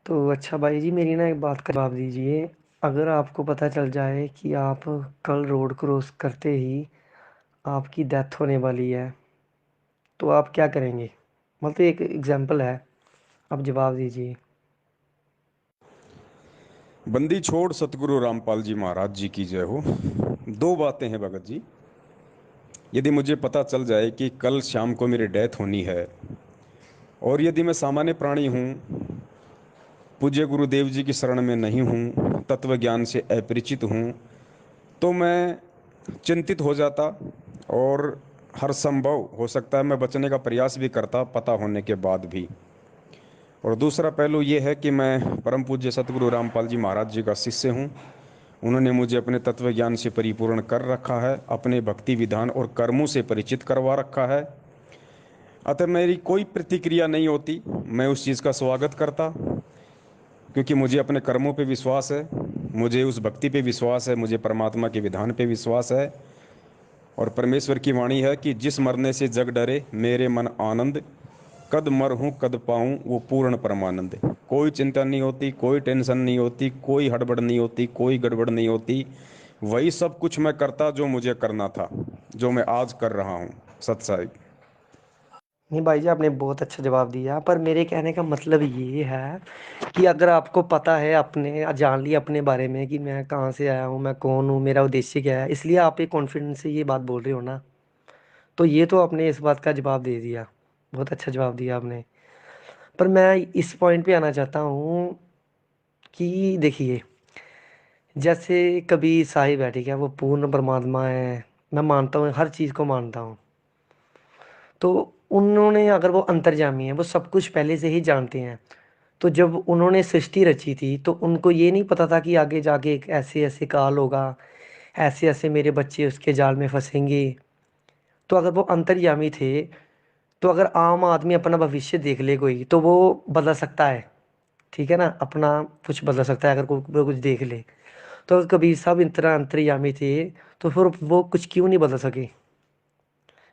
तो अच्छा भाई जी, मेरी ना एक बात का जवाब दीजिए। अगर आपको पता चल जाए कि आप कल रोड क्रॉस करते ही आपकी डेथ होने वाली है, तो आप क्या करेंगे? मतलब एक एग्जांपल है, आप जवाब दीजिए। बंदी छोड़ सतगुरु रामपाल जी महाराज जी की जय हो। दो बातें हैं भगत जी। यदि मुझे पता चल जाए कि कल शाम को मेरी डेथ होनी है और यदि मैं सामान्य प्राणी हूँ, पूज्य गुरुदेव जी की शरण में नहीं हूँ, तत्व ज्ञान से अपरिचित हूँ, तो मैं चिंतित हो जाता और हर संभव हो सकता है मैं बचने का प्रयास भी करता पता होने के बाद भी। और दूसरा पहलू ये है कि मैं परम पूज्य सतगुरु रामपाल जी महाराज जी का शिष्य हूँ। उन्होंने मुझे अपने तत्व ज्ञान से परिपूर्ण कर रखा है, अपने भक्ति विधान और कर्मों से परिचित करवा रखा है। अतः मेरी कोई प्रतिक्रिया नहीं होती, मैं उस चीज़ का स्वागत करता, क्योंकि मुझे अपने कर्मों पे विश्वास है, मुझे उस भक्ति पे विश्वास है, मुझे परमात्मा के विधान पे विश्वास है। और परमेश्वर की वाणी है कि जिस मरने से जग डरे मेरे मन आनंद, कद मर हूँ कद पाऊँ वो पूर्ण परमानंद। कोई चिंता नहीं होती, कोई टेंशन नहीं होती, कोई हड़बड़ नहीं होती, कोई गड़बड़ नहीं होती। वही सब कुछ मैं करता जो मुझे करना था, जो मैं आज कर रहा हूँ। सत साहिब। नहीं भाई जी, आपने बहुत अच्छा जवाब दिया, पर मेरे कहने का मतलब ये है कि अगर आपको पता है, आपने जान लिया अपने बारे में कि मैं कहाँ से आया हूँ, मैं कौन हूँ, मेरा उद्देश्य क्या है, इसलिए आप एक कॉन्फिडेंस से ये बात बोल रहे हो ना, तो ये तो आपने इस बात का जवाब दे दिया। बहुत अच्छा जवाब दिया आपने। पर मैं इस पॉइंट पे आना चाहता हूँ कि देखिए, जैसे कभी साहिब है, ठीक है, वो पूर्ण परमात्मा है, मैं मानता हूँ, हर चीज़ को मानता हूँ। तो उन्होंने, अगर वो अंतर्यामी है, वो सब कुछ पहले से ही जानते हैं। तो जब उन्होंने सृष्टि रची थी, तो उनको ये नहीं पता था कि आगे जाके एक ऐसे ऐसे काल होगा, ऐसे ऐसे मेरे बच्चे उसके जाल में फंसेंगे। तो अगर वो अंतर्यामी थे, तो अगर आम आदमी अपना भविष्य देख ले कोई, तो वो बदल सकता है। ठीक है ना, अपना कुछ बदल सकता है अगर कोई कुछ देख ले। तो अगर कबीर साहब इतना अंतर्यामी थे, तो फिर वो कुछ क्यों नहीं बदल सके?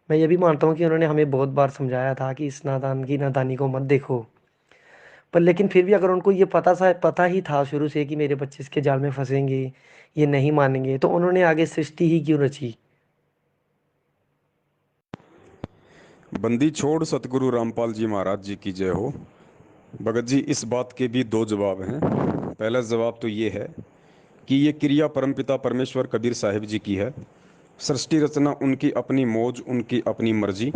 मैं ये भी मानता हूँ कि उन्होंने हमें बहुत बार समझाया था कि इस नादान की नादानी को मत देखो। पर लेकिन फिर भी अगर उनको ये पता ही था शुरू से कि मेरे बच्चे इसके जाल में फंसेंगे, ये नहीं मानेंगे, तो उन्होंने आगे सृष्टि ही क्यों रची? बंदी छोड़ सतगुरु रामपाल जी महाराज जी की जय हो। भगत जी, इस बात के भी दो जवाब हैं। पहला जवाब तो ये है कि ये क्रिया परमपिता परमेश्वर कबीर साहिब जी की है। सृष्टि रचना उनकी अपनी मौज, उनकी अपनी मर्जी।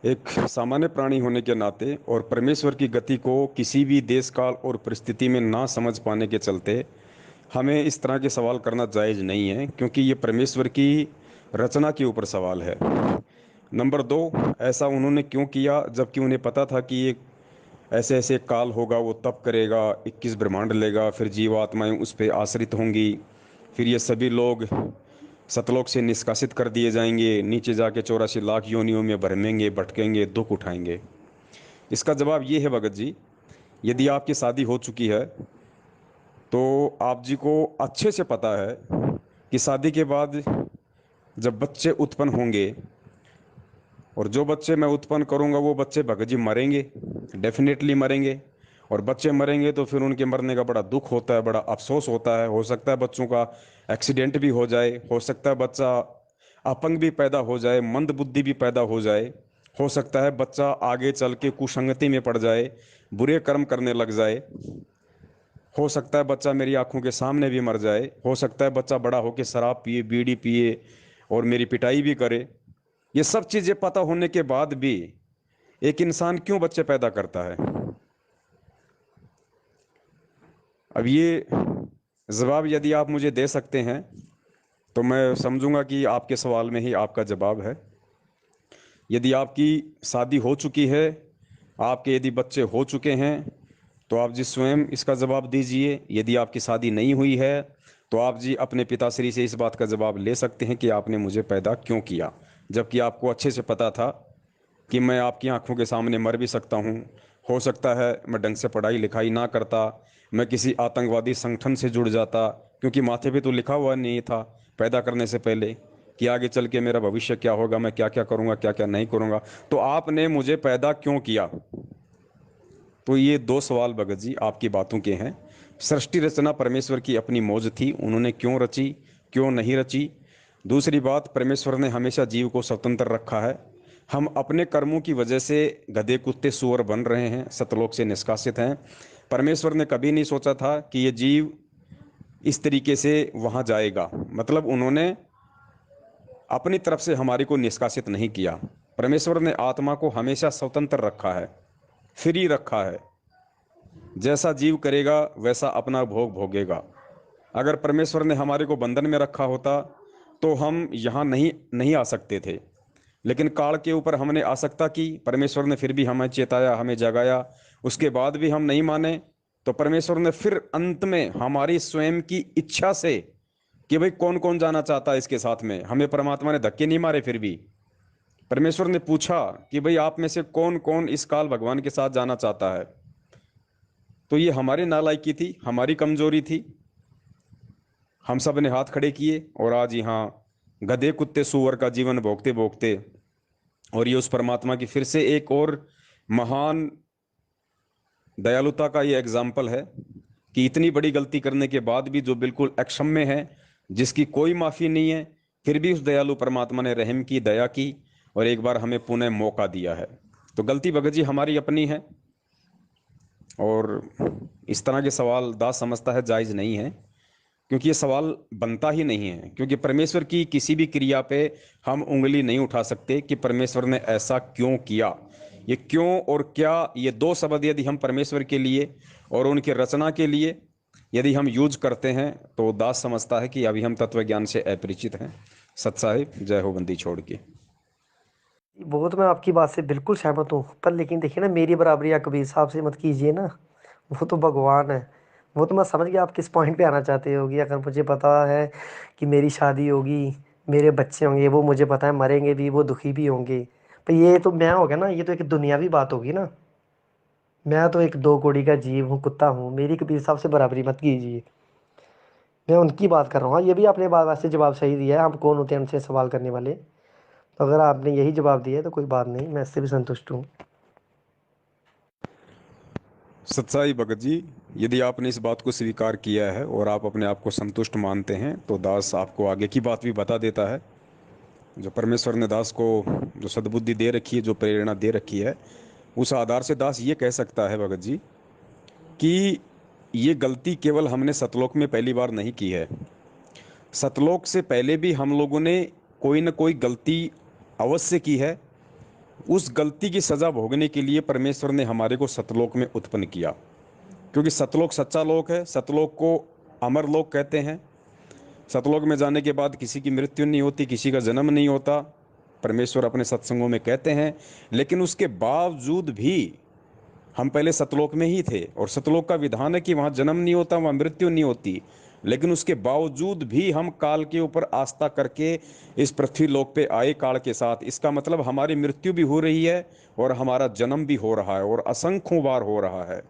एक सामान्य प्राणी होने के नाते और परमेश्वर की गति को किसी भी देश काल और परिस्थिति में ना समझ पाने के चलते हमें इस तरह के सवाल करना जायज़ नहीं है, क्योंकि ये परमेश्वर की रचना के ऊपर सवाल है। नंबर दो, ऐसा उन्होंने क्यों किया जबकि उन्हें पता था कि ये ऐसे ऐसे काल होगा, वो तप करेगा, 21 ब्रह्मांड लेगा, फिर जीवात्माएं उस पर आश्रित होंगी, फिर ये सभी लोग सतलोक से निष्कासित कर दिए जाएंगे, नीचे जाके 84 लाख योनियों में भरमेंगे, भटकेंगे, दुख उठाएंगे। इसका जवाब ये है भगत जी, यदि आपकी शादी हो चुकी है तो आप जी को अच्छे से पता है कि शादी के बाद जब बच्चे उत्पन्न होंगे, और जो बच्चे मैं उत्पन्न करूंगा वो बच्चे भगत जी मरेंगे, डेफिनेटली मरेंगे। और बच्चे मरेंगे तो फिर उनके मरने का बड़ा दुख होता है, बड़ा अफसोस होता है। हो सकता है बच्चों का एक्सीडेंट भी हो जाए, हो सकता है बच्चा अपंग भी पैदा हो जाए, मंद बुद्धि भी पैदा हो जाए, हो सकता है बच्चा आगे चल के कुसंगति में पड़ जाए, बुरे कर्म करने लग जाए, हो सकता है बच्चा मेरी आंखों के सामने भी मर जाए, हो सकता है बच्चा बड़ा होकर शराब पिए, बीड़ी पिए और मेरी पिटाई भी करे। ये सब चीजें पता होने के बाद भी एक इंसान क्यों बच्चे पैदा करता है? अब ये जवाब यदि आप मुझे दे सकते हैं तो मैं समझूंगा कि आपके सवाल में ही आपका जवाब है। यदि आपकी शादी हो चुकी है, आपके यदि बच्चे हो चुके हैं, तो आप जी स्वयं इसका जवाब दीजिए। यदि आपकी शादी नहीं हुई है तो आप जी अपने पिताश्री से इस बात का जवाब ले सकते हैं कि आपने मुझे पैदा क्यों किया, जबकि आपको अच्छे से पता था कि मैं आपकी आंखों के सामने मर भी सकता हूँ। हो सकता है मैं ढंग से पढ़ाई लिखाई ना करता, मैं किसी आतंकवादी संगठन से जुड़ जाता, क्योंकि माथे पे तो लिखा हुआ नहीं था पैदा करने से पहले कि आगे चल के मेरा भविष्य क्या होगा, मैं क्या क्या करूँगा, क्या क्या नहीं करूँगा। तो आपने मुझे पैदा क्यों किया? तो ये दो सवाल भगत जी आपकी बातों के हैं। सृष्टि रचना परमेश्वर की अपनी मौज थी, उन्होंने क्यों रची, क्यों नहीं रची। दूसरी बात, परमेश्वर ने हमेशा जीव को स्वतंत्र रखा है। हम अपने कर्मों की वजह से गधे कुत्ते सूअर बन रहे हैं, सतलोक से निष्कासित हैं। परमेश्वर ने कभी नहीं सोचा था कि ये जीव इस तरीके से वहाँ जाएगा। मतलब उन्होंने अपनी तरफ से हमारी को निष्कासित नहीं किया। परमेश्वर ने आत्मा को हमेशा स्वतंत्र रखा है, फ्री रखा है। जैसा जीव करेगा वैसा अपना भोग भोगेगा। अगर परमेश्वर ने हमारे को बंधन में रखा होता तो हम यहाँ नहीं नहीं आ सकते थे। लेकिन काल के ऊपर हमने आसक्ता की, परमेश्वर ने फिर भी हमें चेताया, हमें जगाया, उसके बाद भी हम नहीं माने। तो परमेश्वर ने फिर अंत में हमारी स्वयं की इच्छा से कि भाई कौन कौन जाना चाहता है इसके साथ में, हमें परमात्मा ने धक्के नहीं मारे। फिर भी परमेश्वर ने पूछा कि भाई आप में से कौन कौन इस काल भगवान के साथ जाना चाहता है। तो ये हमारी नालायकी थी, हमारी कमजोरी थी। हम सब ने हाथ खड़े किए और आज यहाँ गधे कुत्ते सूअर का जीवन भोगते भोगते, और ये उस परमात्मा की फिर से एक और महान दयालुता का ये एग्जाम्पल है कि इतनी बड़ी गलती करने के बाद भी जो बिल्कुल अक्षम्य है, जिसकी कोई माफ़ी नहीं है, फिर भी उस दयालु परमात्मा ने रहम की, दया की और एक बार हमें पुनः मौका दिया है। तो गलती भगत जी हमारी अपनी है, और इस तरह के सवाल दास समझता है जायज़ नहीं है, क्योंकि ये सवाल बनता ही नहीं है। क्योंकि परमेश्वर की किसी भी क्रिया पे हम उंगली नहीं उठा सकते कि परमेश्वर ने ऐसा क्यों किया। ये क्यों और क्या, ये दो शब्द यदि हम परमेश्वर के लिए और उनकी रचना के लिए यदि हम यूज करते हैं तो दास समझता है कि अभी हम तत्व ज्ञान से अपरिचित हैं। सत साहिब जय हो बंदी छोड़ के। वो तो मैं आपकी बात से बिल्कुल सहमत हूँ, पर लेकिन देखिए ना, मेरी बराबरी आप कबीर साहब से मत कीजिए ना। वो तो भगवान है। वो तो मैं समझ गया आप किस पॉइंट पे आना चाहते होगी। अगर मुझे पता है कि मेरी शादी होगी, मेरे बच्चे होंगे, वो मुझे पता है मरेंगे भी, वो दुखी भी होंगे। पर ये तो मैं हो गया ना, ये तो एक दुनियावी बात होगी ना। मैं तो एक दो कौड़ी का जीव हूँ, कुत्ता हूँ, मेरी कबीर साहब से बराबरी मत कीजिए। मैं उनकी बात कर रहा हूँ। हाँ, ये भी आपने बात वैसे जवाब सही दिया है, हम कौन होते हैं उनसे सवाल करने वाले। तो अगर आपने यही जवाब दिया है तो कोई बात नहीं, मैं इससे भी संतुष्ट हूँ। सच्चाई भगत जी, यदि आपने इस बात को स्वीकार किया है और आप अपने आप को संतुष्ट मानते हैं तो दास आपको आगे की बात भी बता देता है। जो परमेश्वर ने दास को जो सद्बुद्धि दे रखी है, जो प्रेरणा दे रखी है, उस आधार से दास ये कह सकता है भगत जी कि ये गलती केवल हमने सतलोक में पहली बार नहीं की है। सतलोक से पहले भी हम लोगों ने कोई ना कोई गलती अवश्य की है। उस गलती की सजा भोगने के लिए परमेश्वर ने हमारे को सतलोक में उत्पन्न किया, क्योंकि सतलोक सच्चा लोक है। सतलोक को अमर लोक कहते हैं। सतलोक में जाने के बाद किसी की मृत्यु नहीं होती, किसी का जन्म नहीं होता, परमेश्वर अपने सत्संगों में कहते हैं। लेकिन उसके बावजूद भी हम पहले सतलोक में ही थे, और सतलोक का विधान है कि वहाँ जन्म नहीं होता, वहाँ मृत्यु नहीं होती। लेकिन उसके बावजूद भी हम काल के ऊपर आस्था करके इस पृथ्वी लोक पे आए काल के साथ। इसका मतलब हमारी मृत्यु भी हो रही है और हमारा जन्म भी हो रहा है, और असंख्यों बार हो रहा है।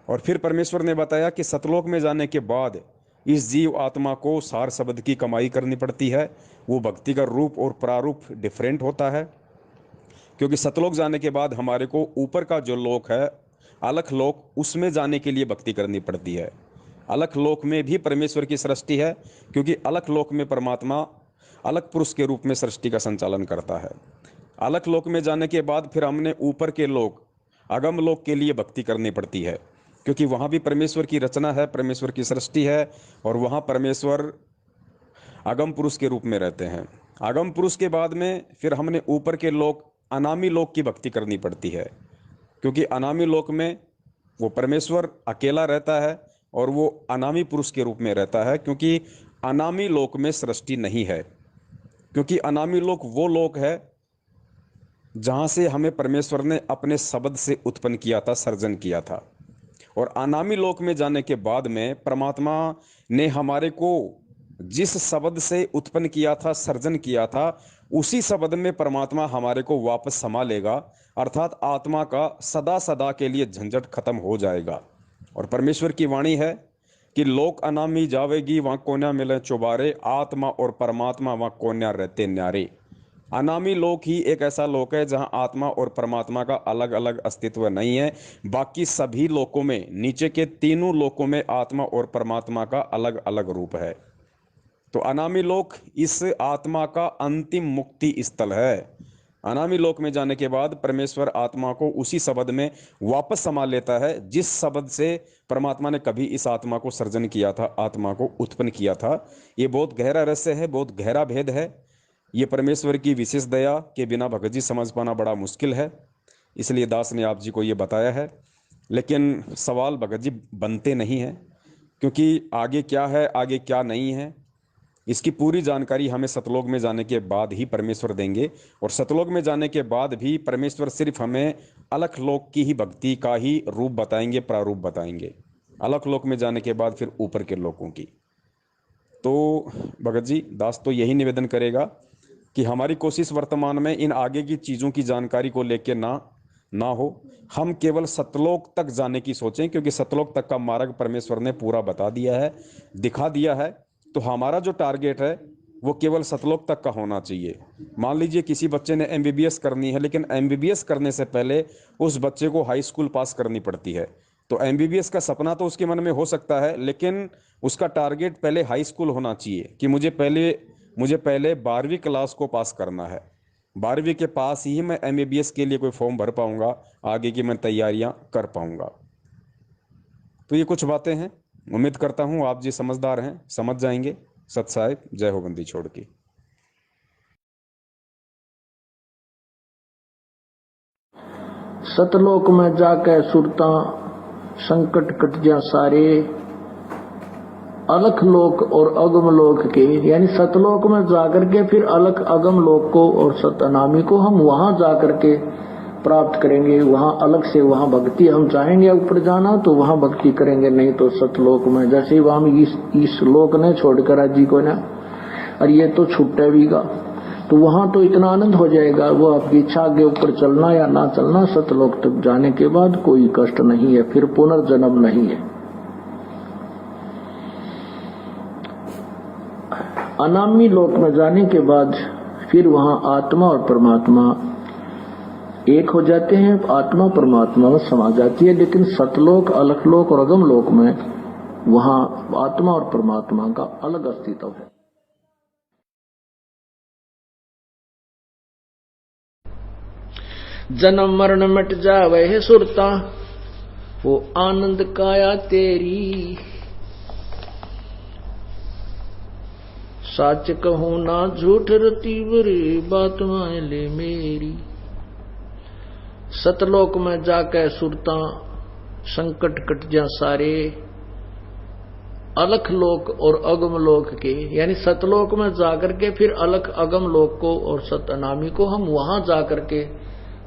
और फिर परमेश्वर ने बताया कि सतलोक में जाने के बाद इस जीव आत्मा को सार शब्द की कमाई करनी पड़ती है। वो भक्ति का रूप और प्रारूप डिफरेंट होता है, क्योंकि सतलोक जाने के बाद हमारे को ऊपर का जो लोक है, अलख लोक, उसमें जाने के लिए भक्ति करनी पड़ती है। अलख लोक में भी परमेश्वर की सृष्टि है, क्योंकि अलख लोक में परमात्मा अलग पुरुष के रूप में सृष्टि का संचालन करता है। अलख लोक में जाने के बाद फिर हमने ऊपर के लोक, अगम लोक के लिए भक्ति करनी पड़ती है, क्योंकि वहाँ भी परमेश्वर की रचना है, परमेश्वर की सृष्टि है, और वहाँ परमेश्वर अगम पुरुष के रूप में रहते हैं। अगम पुरुष के बाद में फिर हमने ऊपर के लोक, अनामी लोक की भक्ति करनी पड़ती है, क्योंकि अनामी लोक में वो परमेश्वर अकेला रहता है और वो अनामी पुरुष के रूप में रहता है, क्योंकि अनामी लोक में सृष्टि नहीं है। क्योंकि अनामी लोक वो लोक है जहाँ से हमें परमेश्वर ने अपने शब्द से उत्पन्न किया था, सर्जन किया था। और अनामी लोक में जाने के बाद में परमात्मा ने हमारे को जिस शब्द से उत्पन्न किया था, सर्जन किया था, उसी शब्द में परमात्मा हमारे को वापस समा लेगा। अर्थात आत्मा का सदा सदा के लिए झंझट खत्म हो जाएगा। और परमेश्वर की वाणी है कि लोक अनामी जावेगी, वहाँ कोन्या मिले चुबारे, आत्मा और परमात्मा वहाँ कोन्या रहते न्यारे। अनामी लोक ही एक ऐसा लोक है जहां आत्मा और परमात्मा का अलग अलग अस्तित्व नहीं है। बाकी सभी लोकों में, नीचे के तीनों लोकों में आत्मा और परमात्मा का अलग अलग रूप है। तो अनामी लोक इस आत्मा का अंतिम मुक्ति स्थल है। अनामी लोक में जाने के बाद परमेश्वर आत्मा को उसी शब्द में वापस समा लेता है जिस शब्द से परमात्मा ने कभी इस आत्मा को सर्जन किया था, आत्मा को उत्पन्न किया था। ये बहुत गहरा रहस्य है, बहुत गहरा भेद है। ये परमेश्वर की विशेष दया के बिना भगत जी समझ पाना बड़ा मुश्किल है, इसलिए दास ने आप जी को ये बताया है। लेकिन सवाल भगत जी बनते नहीं हैं, क्योंकि आगे क्या है, आगे क्या नहीं है, इसकी पूरी जानकारी हमें सतलोक में जाने के बाद ही परमेश्वर देंगे। और सतलोक में जाने के बाद भी परमेश्वर सिर्फ हमें अलख लोक की ही भक्ति का ही रूप बताएंगे, प्रारूप बताएंगे। अलख लोक में जाने के बाद फिर ऊपर के लोकों की। तो भगत जी, दास तो यही निवेदन करेगा कि हमारी कोशिश वर्तमान में इन आगे की चीज़ों की जानकारी को लेकर ना हो। हम केवल सतलोक तक जाने की सोचें, क्योंकि सतलोक तक का मार्ग परमेश्वर ने पूरा बता दिया है, दिखा दिया है। तो हमारा जो टारगेट है वो केवल सतलोक तक का होना चाहिए। मान लीजिए किसी बच्चे ने एमबीबीएस करनी है, लेकिन एमबीबीएस करने से पहले उस बच्चे को हाई स्कूल पास करनी पड़ती है। तो एमबीबीएस का सपना तो उसके मन में हो सकता है, लेकिन उसका टारगेट पहले हाई स्कूल होना चाहिए कि मुझे पहले 12वीं क्लास को पास करना है। 12वीं के पास ही मैं एमबीबीएस के लिए कोई फॉर्म भर पाऊंगा, आगे की मैं तैयारियां कर पाऊंगा। तो ये कुछ बातें हैं, उम्मीद करता हूं आप जी समझदार हैं, समझ जाएंगे। सत साहिब, जय हो बंदी छोड़ की। सतलोक में जाके सुरता संकट कट जा सारे, अलख लोक और अगम लोक के, यानी सतलोक में जाकर के फिर अलख अगम लोक को और सतनामी को हम वहां जाकर के प्राप्त करेंगे। वहां अलग से वहां भक्ति, हम चाहेंगे ऊपर जाना तो वहां भक्ति करेंगे, नहीं तो सतलोक में जैसे ही हम इस लोक ने छोड़कर आज जी को ना, और ये तो छुट्टे भी गा, तो वहां तो इतना आनंद हो जाएगा। वो आपकी इच्छा के ऊपर चलना या ना चलना, सतलोक तक जाने के बाद कोई कष्ट नहीं है, फिर पुनर्जन्म नहीं है। अनामी लोक में जाने के बाद फिर वहां आत्मा और परमात्मा एक हो जाते हैं, आत्मा परमात्मा में समा जाती है। लेकिन सतलोक, अलखलोक और अगम लोक में वहां आत्मा और परमात्मा का अलग अस्तित्व है। जन्म मरण मिट जावे है सुरता, वो आनंद काया तेरी, सच कहूं ना झूठ रती बरी, बात मान ले मेरी। सतलोक में जाके सुरता संकट कट जा सारे, अलख लोक और अगम लोक के, यानी सतलोक में जाकर के फिर अलख अगम लोक को और सतनामी को हम वहां जाकर के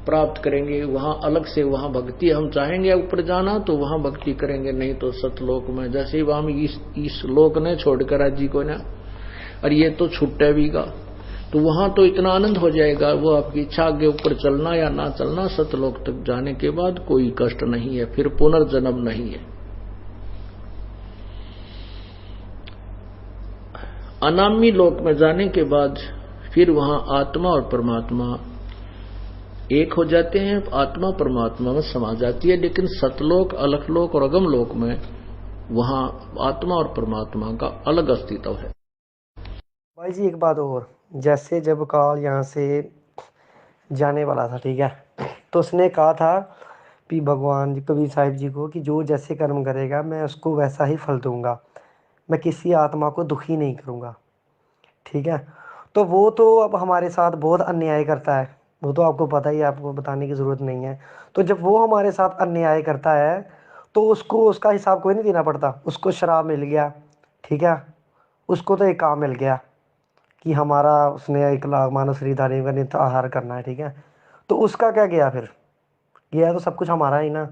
प्राप्त करेंगे। वहां अलग से वहां भक्ति, हम चाहेंगे ऊपर जाना तो वहां भक्ति करेंगे, नहीं तो सतलोक में जैसे ही हम इस लोक ने छोड़कर आज जी को ना, और ये तो छुट्टे भी गा, तो वहां तो इतना आनंद हो जाएगा। वो आपकी इच्छा के ऊपर चलना या ना चलना, सतलोक तक जाने के बाद कोई कष्ट नहीं है, फिर पुनर्जन्म नहीं है। अनामी लोक में जाने के बाद फिर वहां आत्मा और परमात्मा एक हो जाते हैं, आत्मा परमात्मा में समा जाती है। लेकिन सतलोक, अलखलोक और अगम लोक में वहां आत्मा और परमात्मा का अलग अस्तित्व है। भाई जी एक बात और, जैसे जब काल यहाँ से जाने वाला था, ठीक है, तो उसने कहा था कि भगवान जी कबीर साहिब जी को कि जो जैसे कर्म करेगा मैं उसको वैसा ही फल दूंगा, मैं किसी आत्मा को दुखी नहीं करूंगा, ठीक है। तो वो तो अब हमारे साथ बहुत अन्याय करता है, वो तो आपको पता ही है, आपको बताने की ज़रूरत नहीं है। तो जब वो हमारे साथ अन्याय करता है तो उसको उसका हिसाब कोई नहीं देना पड़ता। उसको शराब मिल गया, ठीक है, उसको तो एक काम मिल गया कि हमारा उसने 1 लाख मानव श्रीधारी का नित्य आहार करना है, ठीक है, तो उसका क्या गया फिर, गया तो सब कुछ हमारा ही ना।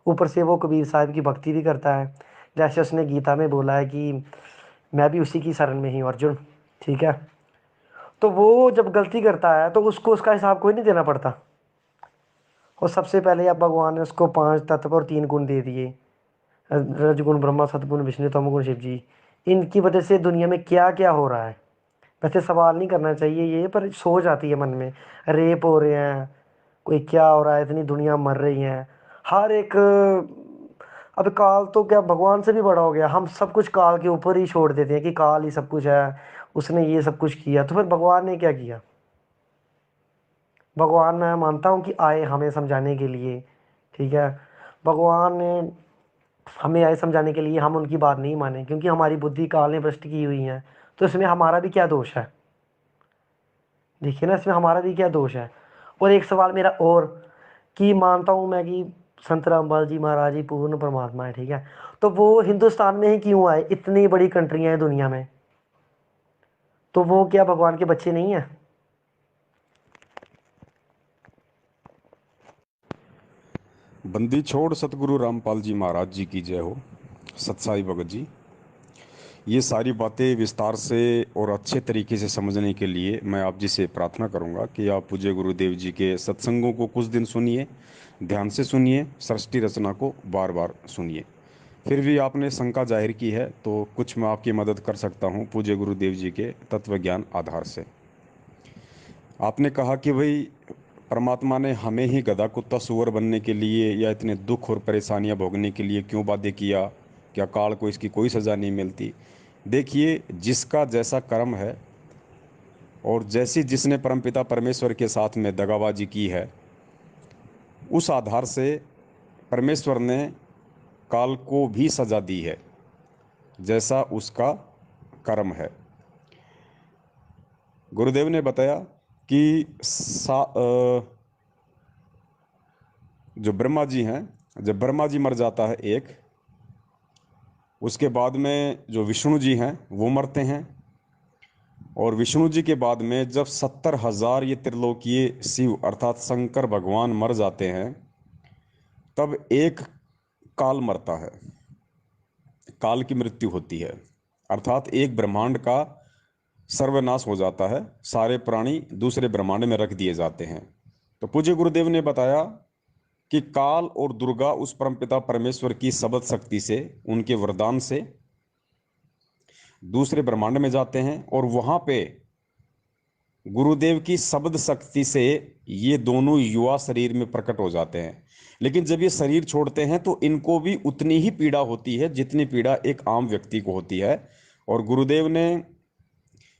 ऊपर से वो कबीर साहब की भक्ति भी करता है, जैसे उसने गीता में बोला है कि मैं भी उसी की शरण में ही हूँ अर्जुन, ठीक है। तो वो जब गलती करता है तो उसको उसका हिसाब कोई नहीं देना पड़ता। और सबसे पहले अब भगवान ने उसको 5 तत्व और 3 गुण दे दिए, रजगुण ब्रह्मा, सतगुण विष्णु, तमगुण शिव जी। इनकी वजह से दुनिया में क्या क्या हो रहा है, वैसे सवाल नहीं करना चाहिए ये, पर सोच आती है मन में। रेप हो रहे हैं, कोई क्या हो रहा है, इतनी दुनिया मर रही है। हर एक अब काल तो क्या भगवान से भी बड़ा हो गया, हम सब कुछ काल के ऊपर ही छोड़ देते हैं कि काल ही सब कुछ है, उसने ये सब कुछ किया। तो फिर भगवान ने क्या किया? भगवान मैं मानता हूँ कि आए हमें समझाने के लिए, ठीक है। भगवान ने हमें आए समझाने के लिए, हम उनकी बात नहीं माने क्योंकि हमारी बुद्धि काल ने भ्रष्ट की हुई है। तो इसमें हमारा भी क्या दोष है? देखिए ना, इसमें हमारा भी क्या दोष है? और एक सवाल मेरा और, कि मानता हूँ मैं कि संत रामपाल जी महाराज ही पूर्ण परमात्मा है, ठीक है। तो वो हिंदुस्तान में ही क्यों आए? इतनी बड़ी कंट्रियां हैं दुनिया में, तो वो क्या भगवान के बच्चे नहीं है? बंदी छोड़ सतगुरु रामपाल जी महाराज जी की जय हो। सतसाई भगत जी, ये सारी बातें विस्तार से और अच्छे तरीके से समझने के लिए मैं आप जी से प्रार्थना करूंगा कि आप पूज्य गुरुदेव जी के सत्संगों को कुछ दिन सुनिए, ध्यान से सुनिए, सृष्टि रचना को बार बार सुनिए। फिर भी आपने शंका जाहिर की है तो कुछ मैं आपकी मदद कर सकता हूँ पूज्य गुरुदेव जी के तत्व ज्ञान आधार से। आपने कहा कि भाई परमात्मा ने हमें ही गधा कुत्ता सूअर बनने के लिए या इतने दुख और परेशानियां भोगने के लिए क्यों बाध्य किया? क्या काल को इसकी कोई सज़ा नहीं मिलती? देखिए, जिसका जैसा कर्म है और जैसी जिसने परमपिता परमेश्वर के साथ में दगाबाजी की है, उस आधार से परमेश्वर ने काल को भी सज़ा दी है जैसा उसका कर्म है। गुरुदेव ने बताया कि जो ब्रह्मा जी हैं, जब ब्रह्मा जी मर जाता है एक, उसके बाद में जो विष्णु जी हैं वो मरते हैं, और विष्णु जी के बाद में जब 70,000 ये त्रिलोकीय शिव अर्थात शंकर भगवान मर जाते हैं, तब एक काल मरता है, काल की मृत्यु होती है। अर्थात एक ब्रह्मांड का सर्वनाश हो जाता है, सारे प्राणी दूसरे ब्रह्मांड में रख दिए जाते हैं। तो पूज्य गुरुदेव ने बताया कि काल और दुर्गा उस परमपिता परमेश्वर की शब्द शक्ति से, उनके वरदान से दूसरे ब्रह्मांड में जाते हैं, और वहां पे गुरुदेव की शब्द शक्ति से ये दोनों युवा शरीर में प्रकट हो जाते हैं। लेकिन जब ये शरीर छोड़ते हैं तो इनको भी उतनी ही पीड़ा होती है जितनी पीड़ा एक आम व्यक्ति को होती है। और गुरुदेव ने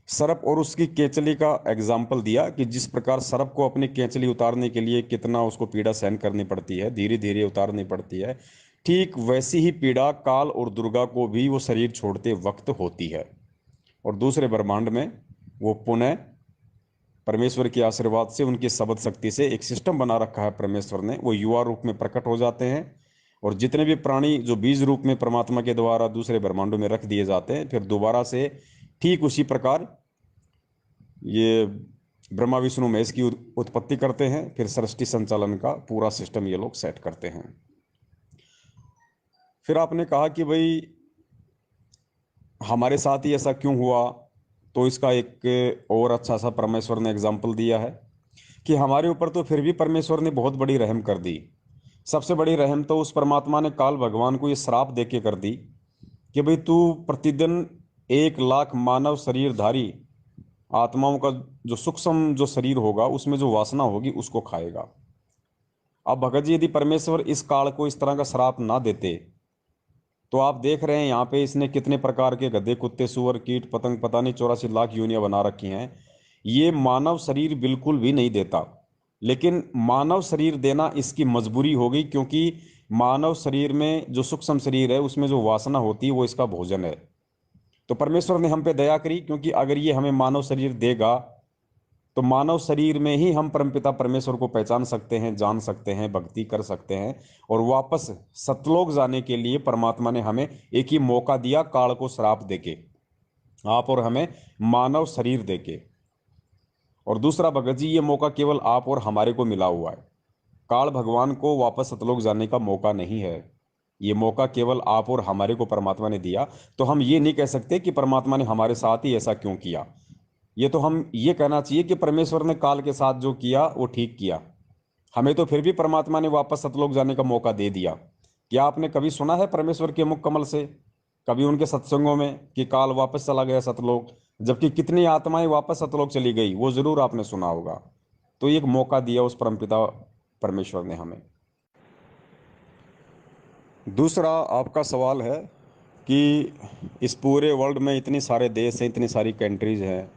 सर्प और उसकी केचली का एग्जाम्पल दिया कि जिस प्रकार सर्प को अपनी केचली उतारने के लिए कितना उसको पीड़ा सहन करनी पड़ती है, धीरे धीरे उतारनी पड़ती है, ठीक वैसी ही पीड़ा काल और दुर्गा को भी वो शरीर छोड़ते वक्त होती है। और दूसरे ब्रह्मांड में वो पुनः परमेश्वर के आशीर्वाद से, उनकी शब्द शक्ति से एक सिस्टम बना रखा है परमेश्वर ने, वो युवा रूप में प्रकट हो जाते हैं। और जितने भी प्राणी जो बीज रूप में परमात्मा के द्वारा दूसरे ब्रह्मांडों में रख दिए जाते हैं, फिर दोबारा से ठीक उसी प्रकार ये ब्रह्मा विष्णु महेश की उत्पत्ति करते हैं, फिर सृष्टि संचालन का पूरा सिस्टम ये लोग सेट करते हैं। फिर आपने कहा कि भाई हमारे साथ ही ऐसा क्यों हुआ? तो इसका एक और अच्छा सा परमेश्वर ने एग्जाम्पल दिया है कि हमारे ऊपर तो फिर भी परमेश्वर ने बहुत बड़ी रहम कर दी। सबसे बड़ी रहम तो उस परमात्मा ने काल भगवान को ये श्राप दे के कर दी कि भाई तू प्रतिदिन 1 लाख मानव शरीरधारी आत्माओं का जो सूक्ष्म जो शरीर होगा उसमें जो वासना होगी उसको खाएगा। अब भगत जी, यदि परमेश्वर इस काल को इस तरह का श्राप ना देते तो आप देख रहे हैं यहाँ पे इसने कितने प्रकार के गधे कुत्ते सूअर कीट पतंग, पता नहीं 84 लाख योनियां बना रखी हैं। ये मानव शरीर बिल्कुल भी नहीं देता, लेकिन मानव शरीर देना इसकी मजबूरी हो गई, क्योंकि मानव शरीर में जो सूक्ष्म शरीर है उसमें जो वासना होती है वो इसका भोजन है। तो परमेश्वर ने हम पे दया करी, क्योंकि अगर ये हमें मानव शरीर देगा तो मानव शरीर में ही हम परमपिता परमेश्वर को पहचान सकते हैं, जान सकते हैं, भक्ति कर सकते हैं, और वापस सतलोक जाने के लिए परमात्मा ने हमें एक ही मौका दिया, काल को श्राप देके, आप और हमें मानव शरीर देके। और दूसरा भगत जी, ये मौका केवल आप और हमारे को मिला हुआ है, काल भगवान को वापस सतलोक जाने का मौका नहीं है। ये मौका केवल आप और हमारे को परमात्मा ने दिया। तो हम ये नहीं कह सकते कि परमात्मा ने हमारे साथ ही ऐसा क्यों किया। ये तो हम ये कहना चाहिए कि परमेश्वर ने काल के साथ जो किया वो ठीक किया, हमें तो फिर भी परमात्मा ने वापस सतलोक जाने का मौका दे दिया। क्या आपने कभी सुना है परमेश्वर के मुख कमल से, कभी उनके सत्संगों में, कि काल वापस चला गया सतलोक, जबकि कितनी आत्माएं वापस सतलोक चली गई वो जरूर आपने सुना होगा। तो एक मौका दिया उस परमपिता परमेश्वर ने हमें। दूसरा आपका सवाल है कि इस पूरे वर्ल्ड में इतने सारे देश हैं, इतनी सारी कंट्रीज हैं,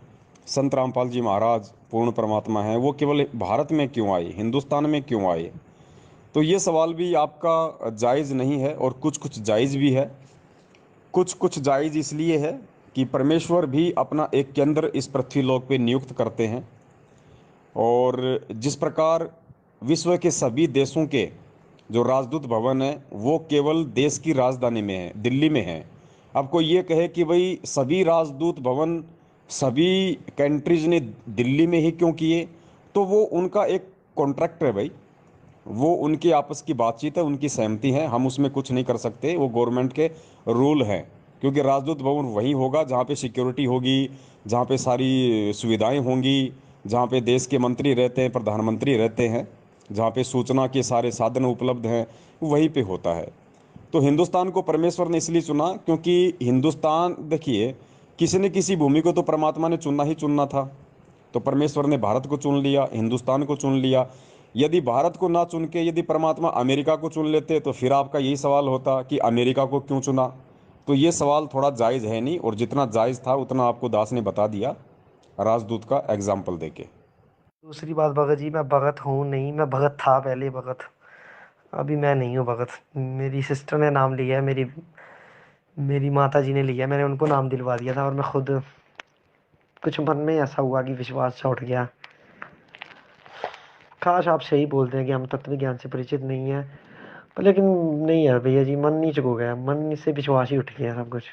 संत रामपाल जी महाराज पूर्ण परमात्मा हैं, वो केवल भारत में क्यों आए, हिंदुस्तान में क्यों आए? तो ये सवाल भी आपका जायज़ नहीं है और कुछ कुछ जायज़ भी है। कुछ कुछ जायज़ इसलिए है कि परमेश्वर भी अपना एक केंद्र इस पृथ्वी लोक पे नियुक्त करते हैं। और जिस प्रकार विश्व के सभी देशों के जो राजदूत भवन है वो केवल देश की राजधानी में है, दिल्ली में है। अब कोई ये कहे कि भाई सभी राजदूत भवन सभी कंट्रीज ने दिल्ली में ही क्यों किए, तो वो उनका एक कॉन्ट्रैक्ट है भाई, वो उनकी आपस की बातचीत है, उनकी सहमति है, हम उसमें कुछ नहीं कर सकते, वो गवर्नमेंट के रूल हैं। क्योंकि राजदूत भवन वहीं होगा जहाँ पे सिक्योरिटी होगी, जहाँ पे सारी सुविधाएं होंगी, जहाँ पे देश के मंत्री रहते हैं, प्रधानमंत्री रहते हैं, जहाँ पे सूचना के सारे साधन उपलब्ध हैं, वहीं पे होता है। तो हिंदुस्तान को परमेश्वर ने इसलिए चुना क्योंकि हिंदुस्तान, देखिए, किसी न किसी भूमि को तो परमात्मा ने चुनना ही चुनना था। तो परमेश्वर ने भारत को चुन लिया, हिंदुस्तान को चुन लिया। यदि भारत को ना चुन के यदि परमात्मा अमेरिका को चुन लेते तो फिर आपका यही सवाल होता कि अमेरिका को क्यों चुना। तो ये सवाल थोड़ा जायज़ है नहीं, और जितना जायज़ था उतना आपको दास ने बता दिया राजदूत का एग्जाम्पल देके। दूसरी बात भगत जी, मैं भगत हूँ नहीं, मैं भगत था पहले भगत, अभी मैं नहीं हूँ भगत। मेरी सिस्टर ने नाम लिया है, मेरी मेरी माता जी ने लिया, मैंने उनको नाम दिलवा दिया था, और मैं खुद कुछ मन में ऐसा हुआ कि विश्वास सा उठ गया। काश आप सही बोलते हैं कि हम तत्व ज्ञान से परिचित नहीं हैं, पर लेकिन नहीं यार भैया जी, मन नीच हो गया, मन से विश्वास ही उठ गया सब कुछ।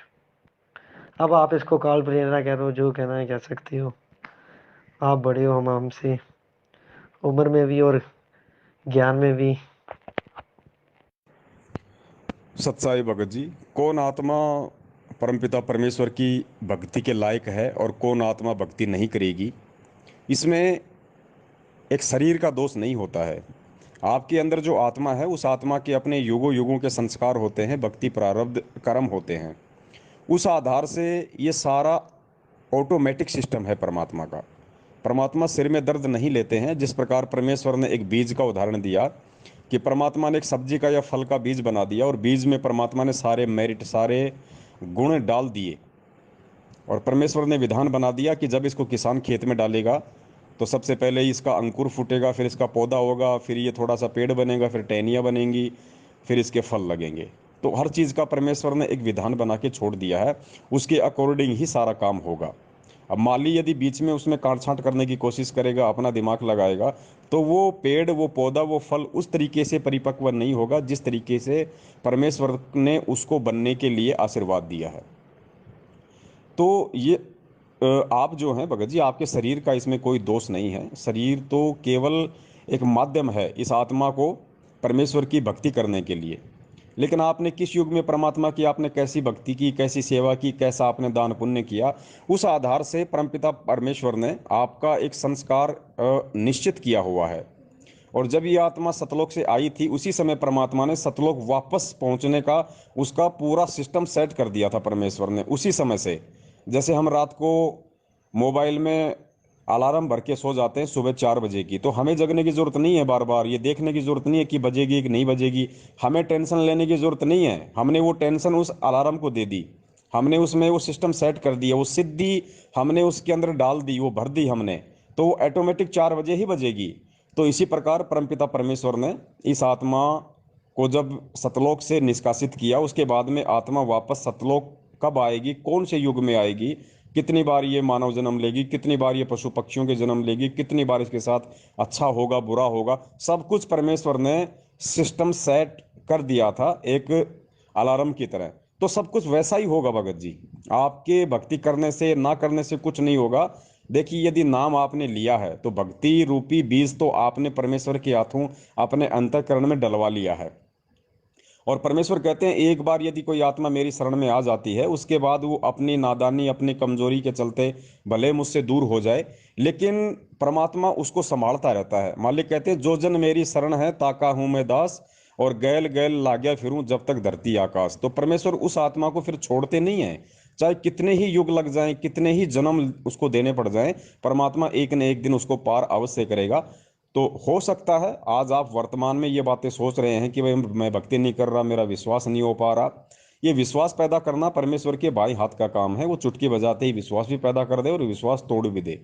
अब आप इसको काल प्रेरणा कह दो, जो कहना है कह सकते हो, आप बड़े हो हम हमसे, उम्र में भी और ज्ञान में भी। सच्चाई भगत जी, कौन आत्मा परमपिता परमेश्वर की भक्ति के लायक है और कौन आत्मा भक्ति नहीं करेगी, इसमें एक शरीर का दोष नहीं होता है। आपके अंदर जो आत्मा है उस आत्मा के अपने युगों युगों के संस्कार होते हैं, भक्ति प्रारब्ध कर्म होते हैं। उस आधार से ये सारा ऑटोमेटिक सिस्टम है परमात्मा का। परमात्मा सिर में दर्द नहीं लेते हैं। जिस प्रकार परमेश्वर ने एक बीज का उदाहरण दिया कि परमात्मा ने एक सब्जी का या फल का बीज बना दिया और बीज में परमात्मा ने सारे मेरिट, सारे गुण डाल दिए, और परमेश्वर ने विधान बना दिया कि जब इसको किसान खेत में डालेगा तो सबसे पहले इसका अंकुर फूटेगा, फिर इसका पौधा होगा, फिर ये थोड़ा सा पेड़ बनेगा, फिर टहनियाँ बनेंगी, फिर इसके फल लगेंगे। तो हर चीज़ का परमेश्वर ने एक विधान बना के छोड़ दिया है, उसके अकॉर्डिंग ही सारा काम होगा। अब माली यदि बीच में उसमें काट छांट करने की कोशिश करेगा, अपना दिमाग लगाएगा, तो वो पेड़, वो पौधा, वो फल उस तरीके से परिपक्व नहीं होगा जिस तरीके से परमेश्वर ने उसको बनने के लिए आशीर्वाद दिया है। तो ये आप जो हैं भगत जी, आपके शरीर का इसमें कोई दोष नहीं है। शरीर तो केवल एक माध्यम है इस आत्मा को परमेश्वर की भक्ति करने के लिए। लेकिन आपने किस युग में परमात्मा की, आपने कैसी भक्ति की, कैसी सेवा की, कैसा आपने दान पुण्य किया, उस आधार से परमपिता परमेश्वर ने आपका एक संस्कार निश्चित किया हुआ है। और जब ये आत्मा सतलोक से आई थी उसी समय परमात्मा ने सतलोक वापस पहुंचने का उसका पूरा सिस्टम सेट कर दिया था परमेश्वर ने उसी समय से। जैसे हम रात को मोबाइल में अलार्म भर के सो जाते हैं सुबह 4 बजे की, तो हमें जगने की जरूरत नहीं है, बार बार ये देखने की जरूरत नहीं है कि बजेगी कि नहीं बजेगी, हमें टेंशन लेने की जरूरत नहीं है। हमने वो टेंशन उस अलार्म को दे दी, हमने उसमें वो सिस्टम सेट कर दिया, वो सिद्धि हमने उसके अंदर डाल दी, वो भर दी हमने, तो वो ऑटोमेटिक 4 बजे ही बजेगी। तो इसी प्रकार परमपिता परमेश्वर ने इस आत्मा को जब सतलोक से निष्कासित किया, उसके बाद में आत्मा वापस सतलोक कब आएगी, कौन से युग में आएगी, कितनी बार ये मानव जन्म लेगी, कितनी बार ये पशु पक्षियों के जन्म लेगी, कितनी बार इसके साथ अच्छा होगा बुरा होगा, सब कुछ परमेश्वर ने सिस्टम सेट कर दिया था एक अलार्म की तरह। तो सब कुछ वैसा ही होगा भगत जी, आपके भक्ति करने से ना करने से कुछ नहीं होगा। देखिए, यदि नाम आपने लिया है तो भक्ति रूपी बीज तो आपने परमेश्वर के हाथों अपने अंतःकरण में डलवा लिया है। और परमेश्वर कहते हैं एक बार यदि कोई आत्मा मेरी शरण में आ जाती है उसके बाद वो अपनी नादानी, अपनी कमजोरी के चलते भले मुझसे दूर हो जाए, लेकिन परमात्मा उसको संभालता रहता है। मालिक कहते हैं जो जन मेरी शरण है ताका हूं मैं दास, और गैल गैल लाग्या फिरूं जब तक धरती आकाश। तो परमेश्वर उस आत्मा को फिर छोड़ते नहीं है। चाहे कितने ही युग लग जाएं, कितने ही जन्म उसको देने पड़ जाएं, परमात्मा एक न एक दिन उसको पार अवश्य करेगा। तो हो सकता है आज आप वर्तमान में ये बातें सोच रहे हैं कि भाई मैं भक्ति नहीं कर रहा, मेरा विश्वास नहीं हो पा रहा। ये विश्वास पैदा करना परमेश्वर के बाएं हाथ का काम है। वो चुटकी बजाते ही विश्वास भी पैदा कर दे और विश्वास तोड़ भी दे।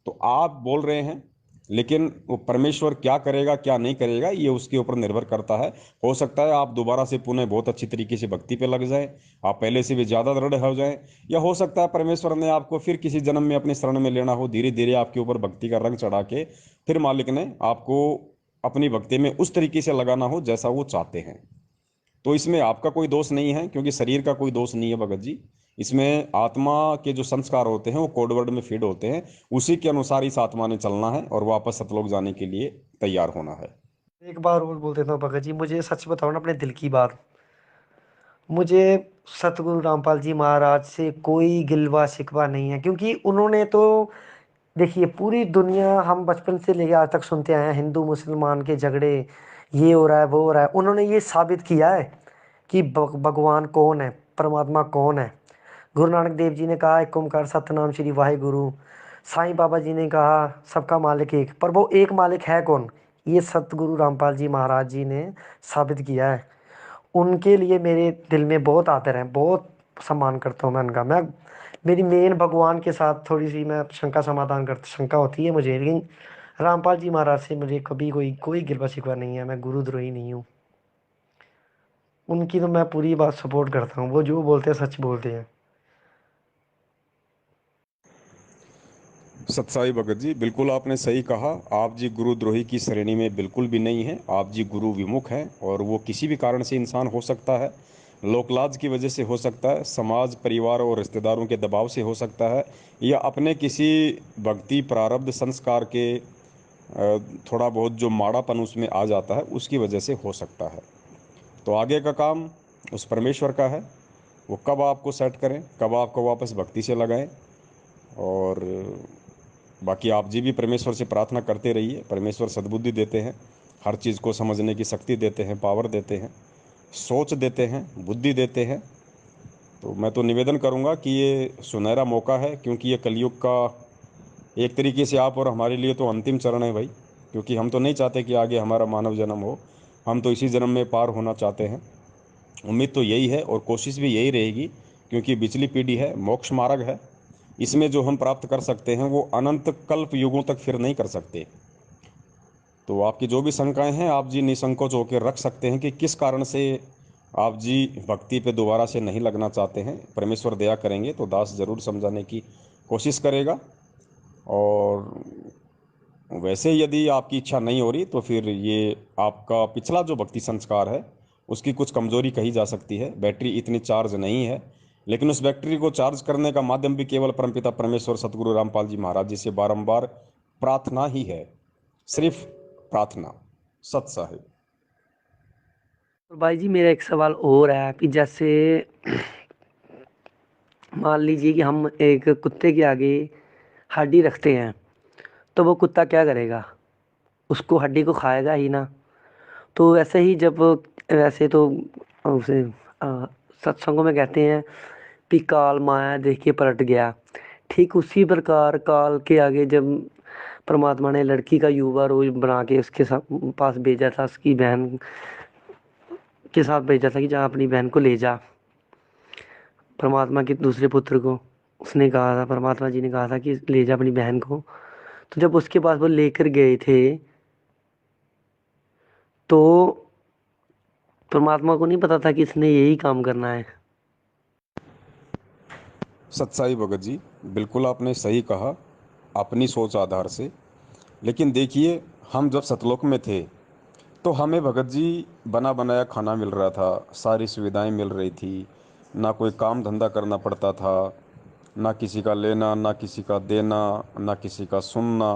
तो आप बोल रहे हैं, लेकिन वो परमेश्वर क्या करेगा क्या नहीं करेगा ये उसके ऊपर निर्भर करता है। हो सकता है आप दोबारा से पुनः बहुत अच्छी तरीके से भक्ति पे लग जाएं, आप पहले से भी ज़्यादा दृढ़ हो जाएं। या हो सकता है परमेश्वर ने आपको फिर किसी जन्म में अपनी शरण में लेना हो, धीरे धीरे आपके ऊपर भक्ति का रंग चढ़ा के फिर मालिक ने आपको अपनी भक्ति में उस तरीके से लगाना हो जैसा वो चाहते हैं। तो इसमें आपका कोई दोष नहीं है, क्योंकि शरीर का कोई दोष नहीं है भगत जी। इसमें आत्मा के जो संस्कार होते हैं वो कोडवर्ड में फीड होते हैं, उसी के अनुसार इस आत्मा ने चलना है और वापस सतलोक जाने के लिए तैयार होना है। एक बार और बोल देता हूँ भगत जी, मुझे सच बताओ ना अपने दिल की बात। मुझे सतगुरु रामपाल जी महाराज से कोई गिलवा शिकवा नहीं है, क्योंकि उन्होंने तो देखिए पूरी दुनिया हम बचपन से लेके आज तक सुनते आए हैं, हिंदू मुसलमान के झगड़े, ये हो रहा है वो हो रहा है। उन्होंने ये साबित किया है कि भगवान कौन है, परमात्मा कौन है। गुरु नानक देव जी ने कहा एक ओंकार सतनाम श्री वाहिगुरु। साईं बाबा जी ने कहा सबका मालिक एक, पर वो एक मालिक है कौन, ये सतगुरु रामपाल जी महाराज जी ने साबित किया है। उनके लिए मेरे दिल में बहुत आदर है, बहुत सम्मान करता हूँ मैं उनका। मैं मेरी मेन भगवान के साथ थोड़ी सी मैं शंका समाधान कर शंका होती है मुझे, लेकिन रामपाल जी महाराज से मुझे कभी कोई कोई गिरवा शिकवा नहीं है। मैं गुरुद्रोही नहीं हूँ, उनकी तो मैं पूरी बात सपोर्ट करता हूँ, वो जो बोलते हैं सच बोलते हैं। सत्साई भगत जी, बिल्कुल आपने सही कहा। आप जी गुरुद्रोही की श्रेणी में बिल्कुल भी नहीं है, आप जी गुरु विमुख हैं। और वो किसी भी कारण से इंसान हो सकता है, लोकलाज की वजह से हो सकता है, समाज परिवार और रिश्तेदारों के दबाव से हो सकता है, या अपने किसी भक्ति प्रारब्ध संस्कार के थोड़ा बहुत जो माड़ापन उसमें आ जाता है उसकी वजह से हो सकता है। तो आगे का काम उस परमेश्वर का है, वो कब आपको सेट करें, कब आपको वापस भक्ति से लगाएं। और बाकी आप जी भी परमेश्वर से प्रार्थना करते रहिए, परमेश्वर सद्बुद्धि देते हैं, हर चीज़ को समझने की शक्ति देते हैं, पावर देते हैं, सोच देते हैं, बुद्धि देते हैं। तो मैं तो निवेदन करूंगा कि ये सुनहरा मौका है, क्योंकि ये कलयुग का एक तरीके से आप और हमारे लिए तो अंतिम चरण है भाई। क्योंकि हम तो नहीं चाहते कि आगे हमारा मानव जन्म हो, हम तो इसी जन्म में पार होना चाहते हैं। उम्मीद तो यही है और कोशिश भी यही रहेगी, क्योंकि पिछली पीढ़ी है, मोक्ष मार्ग है। इसमें जो हम प्राप्त कर सकते हैं वो अनंत कल्प युगों तक फिर नहीं कर सकते। तो आपकी जो भी शंकाएं हैं आप जी निसंकोच होकर रख सकते हैं कि किस कारण से आप जी भक्ति पे दोबारा से नहीं लगना चाहते हैं। परमेश्वर दया करेंगे तो दास जरूर समझाने की कोशिश करेगा। और वैसे यदि आपकी इच्छा नहीं हो रही तो फिर ये आपका पिछला जो भक्ति संस्कार है उसकी कुछ कमजोरी कही जा सकती है। बैटरी इतनी चार्ज नहीं है, लेकिन उस बैटरी को चार्ज करने का माध्यम भी केवल परमपिता परमेश्वर सतगुरु रामपाल जी महाराज जी से बारंबार प्रार्थना ही है, सिर्फ प्रार्थना। सत साहिब। और भाई जी मेरा एक सवाल और है कि जैसे मान लीजिए कि हम एक कुत्ते के आगे हड्डी रखते हैं, तो वो कुत्ता क्या करेगा, उसको हड्डी को खाएगा ही ना। तो वैसे ही जब वैसे तो उसे अ, सत्संगों में कहते हैं कि काल माया देख के पलट गया। ठीक उसी प्रकार काल के आगे जब परमात्मा ने लड़की का युवा रोज बना के उसके साथ पास भेजा था, उसकी बहन के साथ भेजा था कि जहाँ अपनी बहन को ले जा, परमात्मा के दूसरे पुत्र को उसने कहा था, परमात्मा जी ने कहा था कि ले जा अपनी बहन को। तो जब उसके पास वो लेकर गए थे, तो परमात्मा को नहीं पता था कि इसने यही काम करना है। सत्साई भगत जी, बिल्कुल आपने सही कहा अपनी सोच आधार से। लेकिन देखिए, हम जब सतलोक में थे तो हमें भगत जी बना बनाया खाना मिल रहा था, सारी सुविधाएं मिल रही थी, ना कोई काम धंधा करना पड़ता था, ना किसी का लेना ना किसी का देना, ना किसी का सुनना।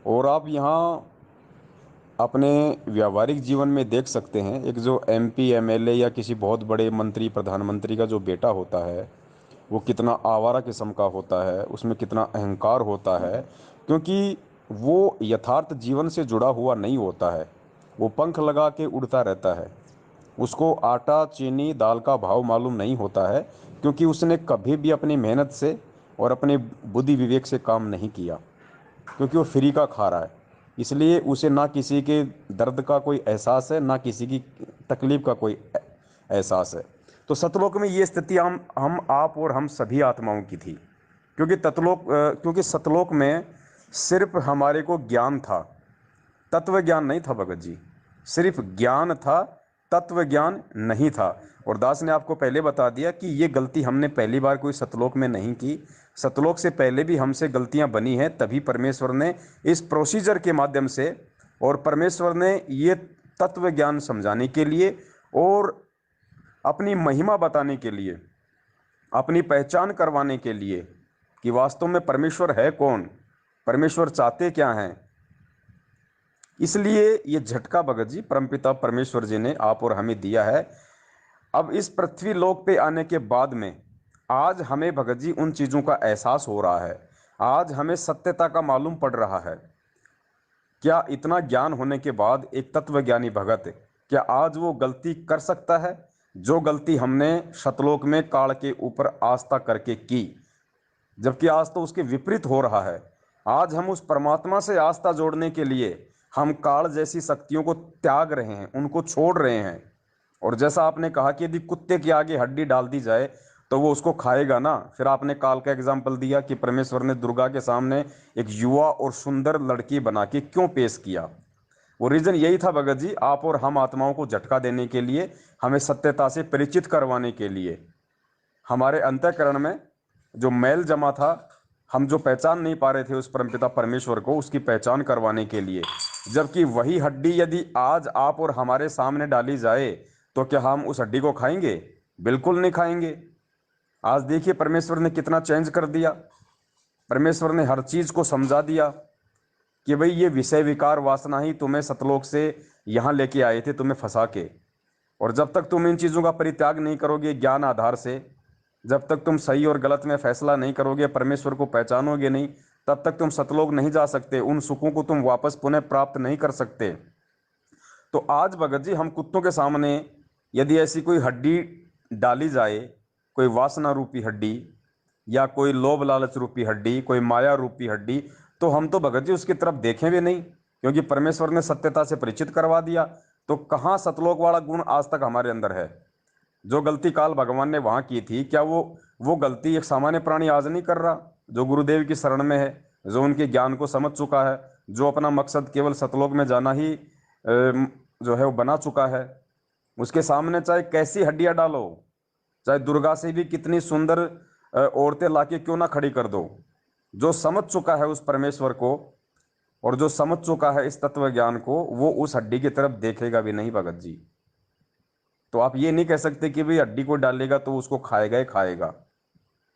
और आप यहाँ अपने व्यावहारिक जीवन में देख सकते हैं, एक जो एमपी एमएलए या किसी बहुत बड़े मंत्री प्रधानमंत्री का जो बेटा होता है वो कितना आवारा किस्म का होता है, उसमें कितना अहंकार होता है, क्योंकि वो यथार्थ जीवन से जुड़ा हुआ नहीं होता है, वो पंख लगा के उड़ता रहता है। उसको आटा चीनी दाल का भाव मालूम नहीं होता है, क्योंकि उसने कभी भी अपनी मेहनत से और अपने बुद्धि विवेक से काम नहीं किया, क्योंकि वो फ्री का खा रहा है। इसलिए उसे ना किसी के दर्द का कोई एहसास है, ना किसी की तकलीफ का कोई एहसास है। तो सतलोक में ये स्थिति हम आप और हम सभी आत्माओं की थी, क्योंकि सतलोक में सिर्फ हमारे को ज्ञान था, तत्व ज्ञान नहीं था भगत जी। सिर्फ ज्ञान था, तत्व ज्ञान नहीं था। और दास ने आपको पहले बता दिया कि ये गलती हमने पहली बार कोई सतलोक में नहीं की, सतलोक से पहले भी हमसे गलतियां बनी हैं। तभी परमेश्वर ने इस प्रोसीजर के माध्यम से, और परमेश्वर ने ये तत्व ज्ञान समझाने के लिए और अपनी महिमा बताने के लिए, अपनी पहचान करवाने के लिए कि वास्तव में परमेश्वर है कौन, परमेश्वर चाहते क्या हैं, इसलिए ये झटका भगत जी परमपिता परमेश्वर जी ने आप और हमें दिया है। अब इस पृथ्वी लोक पे आने के बाद में आज हमें भगत जी उन चीज़ों का एहसास हो रहा है, आज हमें सत्यता का मालूम पड़ रहा है। क्या इतना ज्ञान होने के बाद एक तत्वज्ञानी भगत, क्या आज वो गलती कर सकता है जो गलती हमने शतलोक में काल के ऊपर आस्था करके की, जबकि आज तो उसके विपरीत हो रहा है। आज हम उस परमात्मा से आस्था जोड़ने के लिए हम काल जैसी शक्तियों को त्याग रहे हैं, उनको छोड़ रहे हैं। और जैसा आपने कहा कि यदि कुत्ते के आगे हड्डी डाल दी जाए तो वो उसको खाएगा ना। फिर आपने काल का एग्जाम्पल दिया कि परमेश्वर ने दुर्गा के सामने एक युवा और सुंदर लड़की बना के क्यों पेश किया। वो रीजन यही था भगत जी, आप और हम आत्माओं को झटका देने के लिए, हमें सत्यता से परिचित करवाने के लिए। हमारे अंतःकरण में जो मैल जमा था, हम जो पहचान नहीं पा रहे थे उस परमपिता परमेश्वर को, उसकी पहचान करवाने के लिए। जबकि वही हड्डी यदि आज आप और हमारे सामने डाली जाए तो क्या हम उस हड्डी को खाएंगे? बिल्कुल नहीं खाएंगे। आज देखिए परमेश्वर ने कितना चेंज कर दिया। परमेश्वर ने हर चीज को समझा दिया कि भाई ये विषय विकार वासना ही तुम्हें सतलोक से यहां लेके आए थे, तुम्हें फंसा के। और जब तक तुम इन चीजों का परित्याग नहीं करोगे ज्ञान आधार से, जब तक तुम सही और गलत में फैसला नहीं करोगे, परमेश्वर को पहचानोगे नहीं, तब तक तुम सतलोक नहीं जा सकते, उन सुखों को तुम वापस पुनः प्राप्त नहीं कर सकते। तो आज भगत जी हम कुत्तों के सामने यदि ऐसी कोई हड्डी डाली जाए, कोई वासना रूपी हड्डी या कोई लोभ लालच रूपी हड्डी, कोई माया रूपी हड्डी, तो हम तो भगत जी उसकी तरफ देखें भी नहीं, क्योंकि परमेश्वर ने सत्यता से परिचित करवा दिया। तो कहाँ सतलोक वाला गुण आज तक हमारे अंदर है? जो गलती काल भगवान ने वहां की थी, क्या वो गलती एक सामान्य प्राणी आज नहीं कर रहा, जो गुरुदेव की शरण में है, जो उनके ज्ञान को समझ चुका है, जो अपना मकसद केवल सतलोक में जाना ही जो है वो बना चुका है। उसके सामने चाहे कैसी हड्डियां डालो, चाहे दुर्गा से भी कितनी सुंदर औरतें लाके क्यों ना खड़ी कर दो, जो समझ चुका है उस परमेश्वर को और जो समझ चुका है इस तत्व ज्ञान को, वो उस हड्डी की तरफ देखेगा भी नहीं भगत जी। तो आप ये नहीं कह सकते कि भाई हड्डी को डालेगा तो उसको खाएगा ही खाएगा,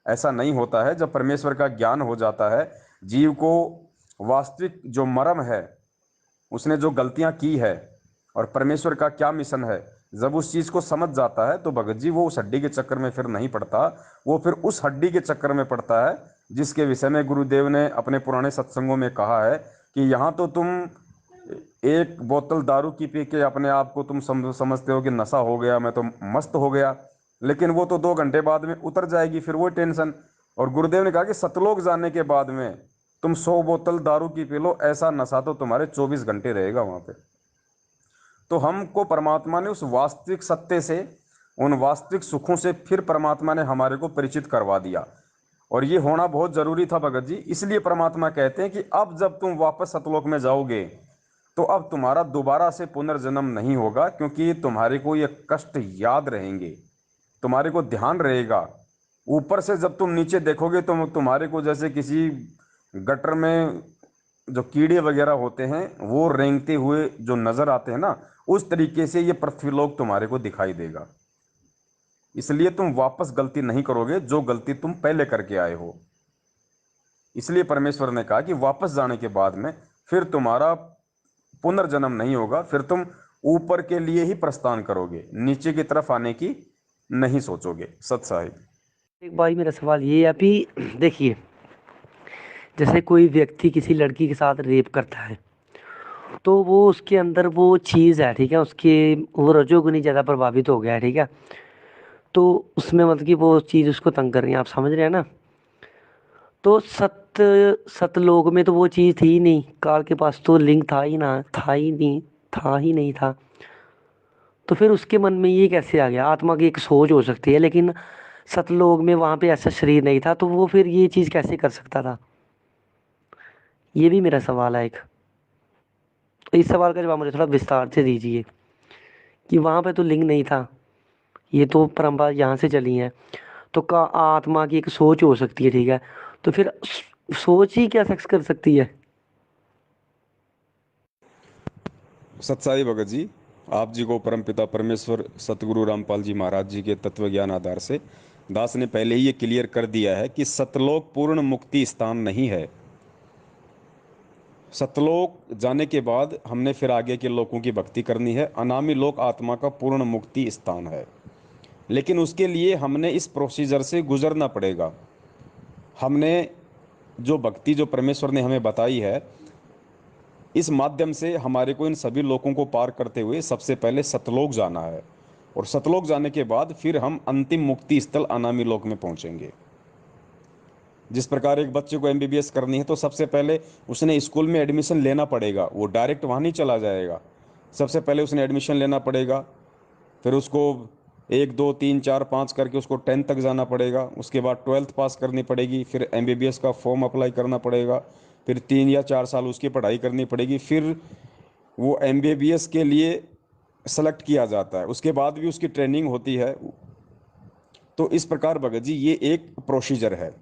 ऐसा नहीं होता है। जब परमेश्वर का ज्ञान हो जाता है, जीव को वास्तविक जो मर्म है, उसने जो गलतियां की है और परमेश्वर का क्या मिशन है, जब उस चीज को समझ जाता है तो भगत जी वो उस हड्डी के चक्कर में फिर नहीं पड़ता, वो फिर उस हड्डी के चक्कर में पड़ता है जिसके विषय में गुरुदेव ने अपने पुराने सत्संगों में कहा है कि यहाँ तो तुम एक बोतल दारू की पी के अपने आप को तुम समझते हो कि नशा हो गया, मैं तो मस्त हो गया, लेकिन वो तो 2 घंटे बाद में उतर जाएगी फिर वो टेंशन। और गुरुदेव ने कहा कि सतलोक जाने के बाद में तुम 100 बोतल दारू की पी लो, ऐसा नशा तो तुम्हारे 24 घंटे रहेगा वहां पे। तो हमको परमात्मा ने उस वास्तविक सत्य से, उन वास्तविक सुखों से फिर परमात्मा ने हमारे को परिचित करवा दिया। और ये होना बहुत जरूरी था भगत जी। इसलिए परमात्मा कहते हैं कि अब जब तुम वापस सतलोक में जाओगे तो अब तुम्हारा दोबारा से पुनर्जन्म नहीं होगा, क्योंकि तुम्हारे को ये कष्ट याद रहेंगे, तुम्हारे को ध्यान रहेगा। ऊपर से जब तुम नीचे देखोगे तो तुम्हारे को जैसे किसी गटर में जो कीड़े वगैरह होते हैं वो रेंगते हुए जो नजर आते हैं ना, उस तरीके से ये पृथ्वीलोक तुम्हारे को दिखाई देगा। इसलिए तुम वापस गलती नहीं करोगे जो गलती तुम पहले करके आए हो। इसलिए परमेश्वर ने कहा कि वापस जाने के बाद में फिर तुम्हारा पुनर्जन्म नहीं होगा, फिर तुम ऊपर के लिए ही प्रस्थान करोगे, नीचे की तरफ आने की नहीं सोचोगे। सत साहिब। एक भाई मेरा सवाल ये है अभी, देखिए जैसे कोई व्यक्ति किसी लड़की के साथ रेप करता है तो वो उसके अंदर वो चीज़ है, ठीक है, उसके वो रजोगुनी ज़्यादा प्रभावित हो गया है, ठीक है। तो उसमें मतलब कि वो चीज़ उसको तंग कर रही है, आप समझ रहे हैं ना। तो सतलोक में तो वो चीज़ थी ही नहीं, काल के पास तो लिंग था ही ना, था ही नहीं, था ही नहीं था। तो फिर उसके मन में ये कैसे आ गया? आत्मा की एक सोच हो सकती है, लेकिन सतलोक में वहां पे ऐसा शरीर नहीं था, तो वो फिर ये चीज़ कैसे कर सकता था? ये भी मेरा सवाल है एक। तो इस सवाल का जवाब मुझे थोड़ा विस्तार से दीजिए कि वहां पे तो लिंग नहीं था, ये तो परंपरा यहाँ से चली है। तो का आत्मा की एक सोच हो सकती है, ठीक है। तो फिर सोच ही क्या सेक्स कर सकती है? सत्साई भगत जी, आप जी को परमपिता परमेश्वर सतगुरु रामपाल जी महाराज जी के तत्व ज्ञान आधार से दास ने पहले ही ये क्लियर कर दिया है कि सतलोक पूर्ण मुक्ति स्थान नहीं है। सतलोक जाने के बाद हमने फिर आगे के लोकों की भक्ति करनी है। अनामी लोक आत्मा का पूर्ण मुक्ति स्थान है, लेकिन उसके लिए हमने इस प्रोसीजर से गुजरना पड़ेगा। हमने जो भक्ति जो परमेश्वर ने हमें बताई है, इस माध्यम से हमारे को इन सभी लोकों को पार करते हुए सबसे पहले सतलोक जाना है, और सतलोक जाने के बाद फिर हम अंतिम मुक्ति स्थल अनामी लोक में पहुंचेंगे। जिस प्रकार एक बच्चे को एमबीबीएस करनी है तो सबसे पहले उसने स्कूल में एडमिशन लेना पड़ेगा, वो डायरेक्ट वहाँ नहीं चला जाएगा। सबसे पहले उसने एडमिशन लेना पड़ेगा, फिर उसको 1 2 3 4 5 करके उसको 10th तक जाना पड़ेगा, उसके बाद 12th पास करनी पड़ेगी, फिर एमबीबीएस का फॉर्म अप्लाई करना पड़ेगा, फिर 3 या 4 साल उसकी पढ़ाई करनी पड़ेगी, फिर वो एमबीबीएस के लिए सेलेक्ट किया जाता है, उसके बाद भी उसकी ट्रेनिंग होती है। तो इस प्रकार भगत जी ये एक प्रोसीजर है।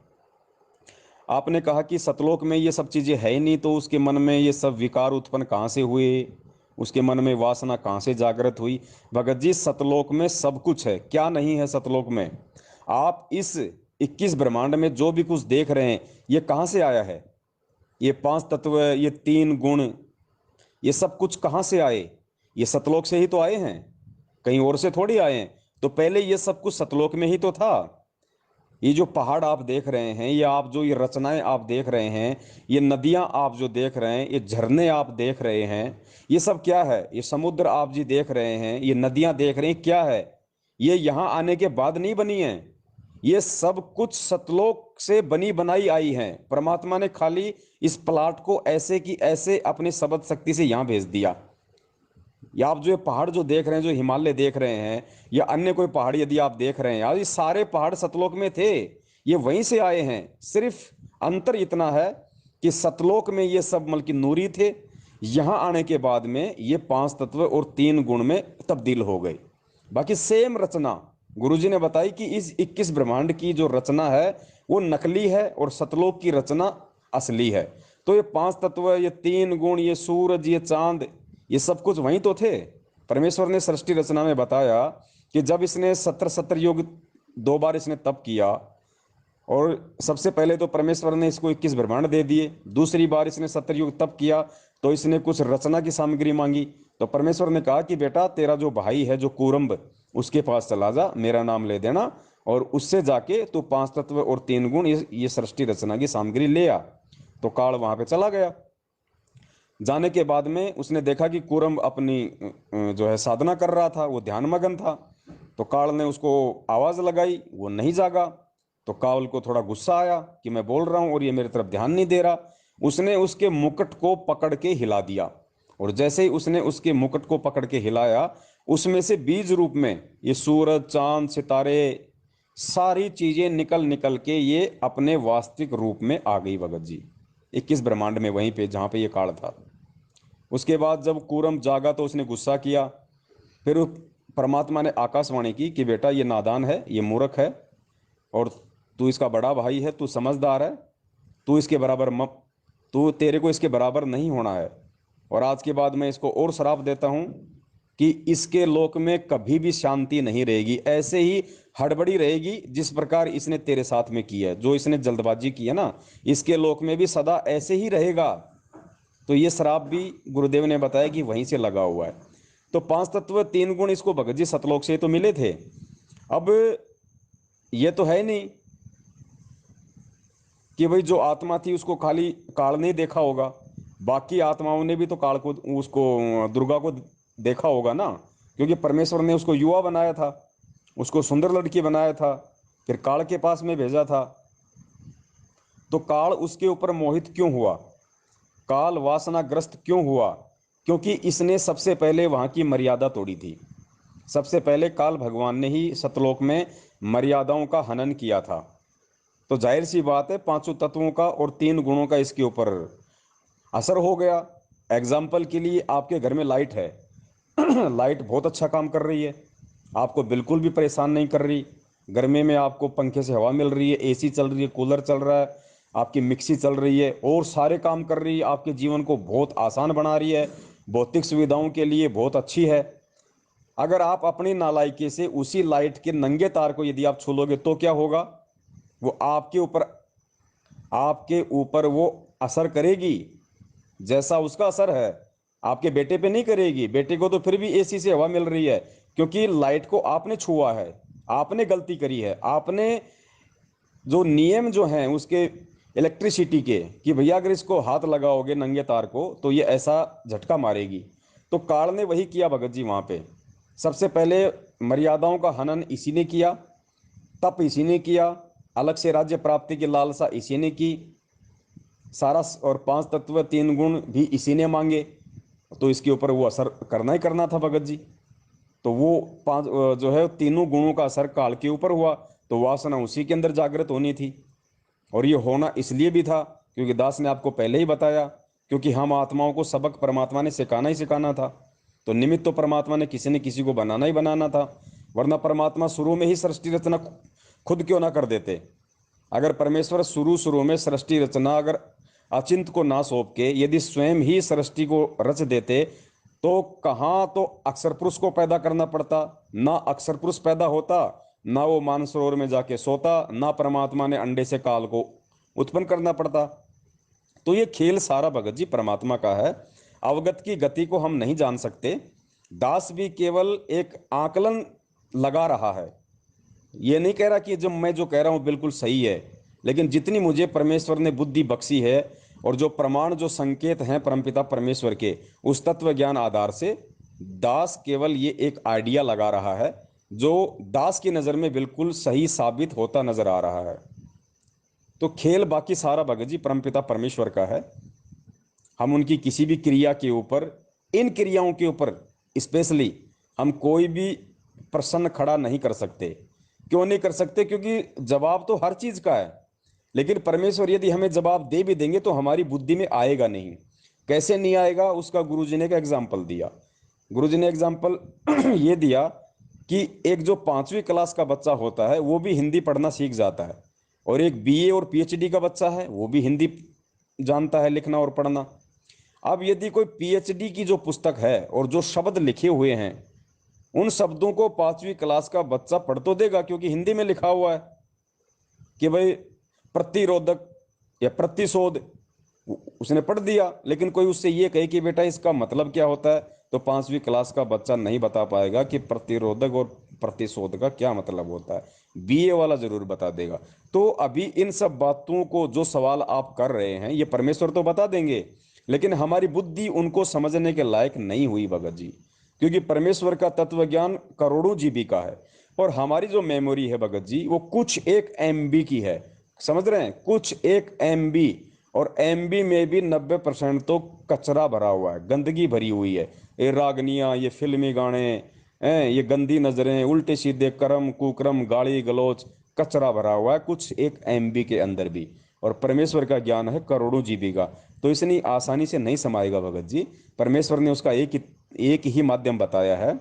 आपने कहा कि सतलोक में ये सब चीज़ें है ही नहीं, तो उसके मन में ये सब विकार उत्पन्न कहाँ से हुए, उसके मन में वासना कहाँ से जागृत हुई? भगत जी सतलोक में सब कुछ है, क्या नहीं है सतलोक में? आप इस 21 ब्रह्मांड में जो भी कुछ देख रहे हैं, ये कहाँ से आया है? ये 5 तत्व, ये 3 गुण, ये सब कुछ कहाँ से आए? ये सतलोक से ही तो आए हैं, कहीं और से थोड़ी आए हैं। तो पहले ये सब कुछ सतलोक में ही तो था। ये जो पहाड़ आप देख रहे हैं, ये आप जो ये रचनाएं आप देख रहे हैं, ये नदियां आप जो देख रहे हैं, ये झरने आप देख रहे हैं, ये सब क्या है? ये समुद्र आप जी देख रहे हैं, ये नदियां देख रहे हैं, क्या है? ये यहां आने के बाद नहीं बनी है। ये सब कुछ सतलोक से बनी बनाई आई हैं। परमात्मा ने खाली इस प्लाट को ऐसे की ऐसे अपनी शब्द शक्ति से यहां भेज दिया। या आप जो ये पहाड़ जो देख रहे हैं, जो हिमालय देख रहे हैं, या अन्य कोई पहाड़ यदि आप देख रहे हैं, यार ये सारे पहाड़ सतलोक में थे, ये वहीं से आए हैं। सिर्फ अंतर इतना है कि सतलोक में ये सब मतलब कि नूरी थे, यहां आने के बाद में ये 5 तत्व और 3 गुण में तब्दील हो गए। बाकी सेम रचना गुरुजी ने बताई कि इस 21 ब्रह्मांड की जो रचना है वो नकली है और सतलोक की रचना असली है। तो ये 5 तत्व, ये 3 गुण, ये सूरज, ये चांद, ये सब कुछ वहीं तो थे। परमेश्वर ने सृष्टि रचना में बताया कि जब इसने 70 2 बार इसने तप किया, और सबसे पहले तो परमेश्वर ने इसको 21 ब्रह्मांड दे दिए, दूसरी बार इसने 70 तप किया तो इसने कुछ रचना की सामग्री मांगी। तो परमेश्वर ने कहा कि बेटा तेरा जो भाई है जो कूरंब, उसके पास चला जा, मेरा नाम ले देना, और उससे जाके तू 5 तत्व और 3 गुण ये सृष्टि रचना की सामग्री ले आ। तो काल वहां पे चला गया। जाने के बाद में उसने देखा कि कूरम अपनी जो है साधना कर रहा था, वो ध्यान मगन था। तो काल ने उसको आवाज लगाई, वो नहीं जागा। तो काल को थोड़ा गुस्सा आया कि मैं बोल रहा हूं और ये मेरी तरफ ध्यान नहीं दे रहा। उसने उसके मुकुट को पकड़ के हिला दिया, और जैसे ही उसने उसके मुकुट को पकड़ के हिलाया, उसमें से बीज रूप में ये सूरज, चांद, सितारे, सारी चीजें निकल निकल के ये अपने वास्तविक रूप में आ गई भगत जी, 21 ब्रह्मांड में, वहीं पे जहां पे ये काल था। उसके बाद जब कूरम जागा तो उसने गुस्सा किया। फिर परमात्मा ने आकाशवाणी की कि बेटा ये नादान है, ये मूर्ख है, और तू इसका बड़ा भाई है, तू समझदार है, तू इसके बराबर मत, तू तेरे को इसके बराबर नहीं होना है। और आज के बाद मैं इसको और श्राप देता हूं कि इसके लोक में कभी भी शांति नहीं रहेगी, ऐसे ही हड़बड़ी रहेगी जिस प्रकार इसने तेरे साथ में की है, जो इसने जल्दबाजी की है ना, इसके लोक में भी सदा ऐसे ही रहेगा। तो ये श्राप भी गुरुदेव ने बताया कि वहीं से लगा हुआ है। तो 5 तत्व 3 गुण इसको भगत जी सतलोक से तो मिले थे। अब ये तो है नहीं कि भाई जो आत्मा थी उसको खाली काल नहीं देखा होगा। बाकी आत्माओं ने भी तो काल को, उसको, दुर्गा को देखा होगा ना, क्योंकि परमेश्वर ने उसको युवा बनाया था, उसको सुंदर लड़की बनाया था, फिर काल के पास में भेजा था। तो काल उसके ऊपर मोहित क्यों हुआ, काल वासनाग्रस्त क्यों हुआ? क्योंकि इसने सबसे पहले वहां की मर्यादा तोड़ी थी। सबसे पहले काल भगवान ने ही सतलोक में मर्यादाओं का हनन किया था। तो जाहिर सी बात है, पांचों तत्वों का और तीन गुणों का इसके ऊपर असर हो गया। एग्जाम्पल के लिए, आपके घर में लाइट है, लाइट बहुत अच्छा काम कर रही है, आपको बिल्कुल भी परेशान नहीं कर रही। गर्मी में आपको पंखे से हवा मिल रही है, एसी चल रही है, कूलर चल रहा है, आपकी मिक्सी चल रही है और सारे काम कर रही है, आपके जीवन को बहुत आसान बना रही है, भौतिक सुविधाओं के लिए बहुत अच्छी है। अगर आप अपनी नालायकी से उसी लाइट के नंगे तार को यदि आप छू लोगे तो क्या होगा? वो आपके ऊपर वो असर करेगी जैसा उसका असर है, आपके बेटे पे नहीं करेगी। बेटे को तो फिर भी एसी से हवा मिल रही है, क्योंकि लाइट को आपने छुआ है, आपने गलती करी है, आपने जो नियम जो हैं उसके, इलेक्ट्रिसिटी के, कि भैया अगर इसको हाथ लगाओगे नंगे तार को तो ये ऐसा झटका मारेगी। तो काल ने वही किया भगत जी वहाँ पे। सबसे पहले मर्यादाओं का हनन इसी ने किया, तप इसी ने किया, अलग से राज्य प्राप्ति की लालसा इसी ने की, सारा और पांच तत्व तीन गुण भी इसी ने मांगे। तो इसके ऊपर वो असर करना ही करना था भगत जी। तो वो पांच जो है तीनों गुणों का असर काल के ऊपर हुआ, तो वासना उसी के अंदर जागृत होनी थी। और ये होना इसलिए भी था क्योंकि दास ने आपको पहले ही बताया, क्योंकि हम आत्माओं को सबक परमात्मा ने सिखाना ही सिखाना था। तो निमित्त तो परमात्मा ने किसी न किसी को बनाना ही बनाना था, वरना परमात्मा शुरू में ही सृष्टि रचना खुद क्यों ना कर देते। अगर परमेश्वर शुरू शुरू में सृष्टि रचना अगर अचिंत को ना सौंप के यदि स्वयं ही सृष्टि को रच देते, तो कहाँ तो अक्षर पुरुष को पैदा करना पड़ता, ना अक्षर पुरुष पैदा होता, ना वो मानसरोवर में जाके सोता, ना परमात्मा ने अंडे से काल को उत्पन्न करना पड़ता। तो ये खेल सारा भगत जी परमात्मा का है। अवगत की गति को हम नहीं जान सकते। दास भी केवल एक आकलन लगा रहा है, ये नहीं कह रहा कि जो मैं जो कह रहा हूं बिल्कुल सही है, लेकिन जितनी मुझे परमेश्वर ने बुद्धि बख्शी है और जो प्रमाण जो संकेत हैं परमपिता परमेश्वर के, उस तत्व ज्ञान आधार से दास केवल ये एक आइडिया लगा रहा है जो दास की नज़र में बिल्कुल सही साबित होता नजर आ रहा है। तो खेल बाकी सारा भगत जी परमपिता परमेश्वर का है। हम उनकी किसी भी क्रिया के ऊपर, इन क्रियाओं के ऊपर स्पेशली हम कोई भी प्रश्न खड़ा नहीं कर सकते। क्यों नहीं कर सकते? क्योंकि जवाब तो हर चीज का है, लेकिन परमेश्वर यदि हमें जवाब दे भी देंगे तो हमारी बुद्धि में आएगा नहीं। कैसे नहीं आएगा? उसका गुरुजी ने एक एग्जाम्पल दिया। गुरुजी ने एग्जाम्पल ये दिया कि एक जो पांचवी क्लास का बच्चा होता है वो भी हिंदी पढ़ना सीख जाता है, और एक बीए और पीएचडी का बच्चा है वो भी हिंदी जानता है, लिखना और पढ़ना। अब यदि कोई पीएचडी की जो पुस्तक है और जो शब्द लिखे हुए हैं, उन शब्दों को पांचवी क्लास का बच्चा पढ़ तो देगा क्योंकि हिंदी में लिखा हुआ है कि भाई प्रतिरोधक या प्रतिशोध, उसने पढ़ दिया। लेकिन कोई उससे ये कहे कि बेटा इसका मतलब क्या होता है, तो पांचवी क्लास का बच्चा नहीं बता पाएगा कि प्रतिरोधक और प्रतिशोध का क्या मतलब होता है। बीए वाला जरूर बता देगा। तो अभी इन सब बातों को जो सवाल आप कर रहे हैं ये परमेश्वर तो बता देंगे, लेकिन हमारी बुद्धि उनको समझने के लायक नहीं हुई भगत जी, क्योंकि परमेश्वर का तत्व ज्ञान करोड़ों जीबी का है और हमारी जो मेमोरी है भगत जी वो कुछ एक एमबी की है। समझ रहे हैं? कुछ एक एमबी, और एमबी में भी 90% तो कचरा भरा हुआ है, गंदगी भरी हुई है। ये रागनियां, ये फिल्मी गाने हैं, ये गंदी नजरें, उल्टे सीधे कर्म कुकर्म, गाली गलौच, कचरा भरा हुआ है कुछ एक एमबी के अंदर भी। और परमेश्वर का ज्ञान है करोड़ों जीबी का, तो इतनी आसानी से नहीं समाएगा भगत जी। परमेश्वर ने उसका एक ही माध्यम बताया है।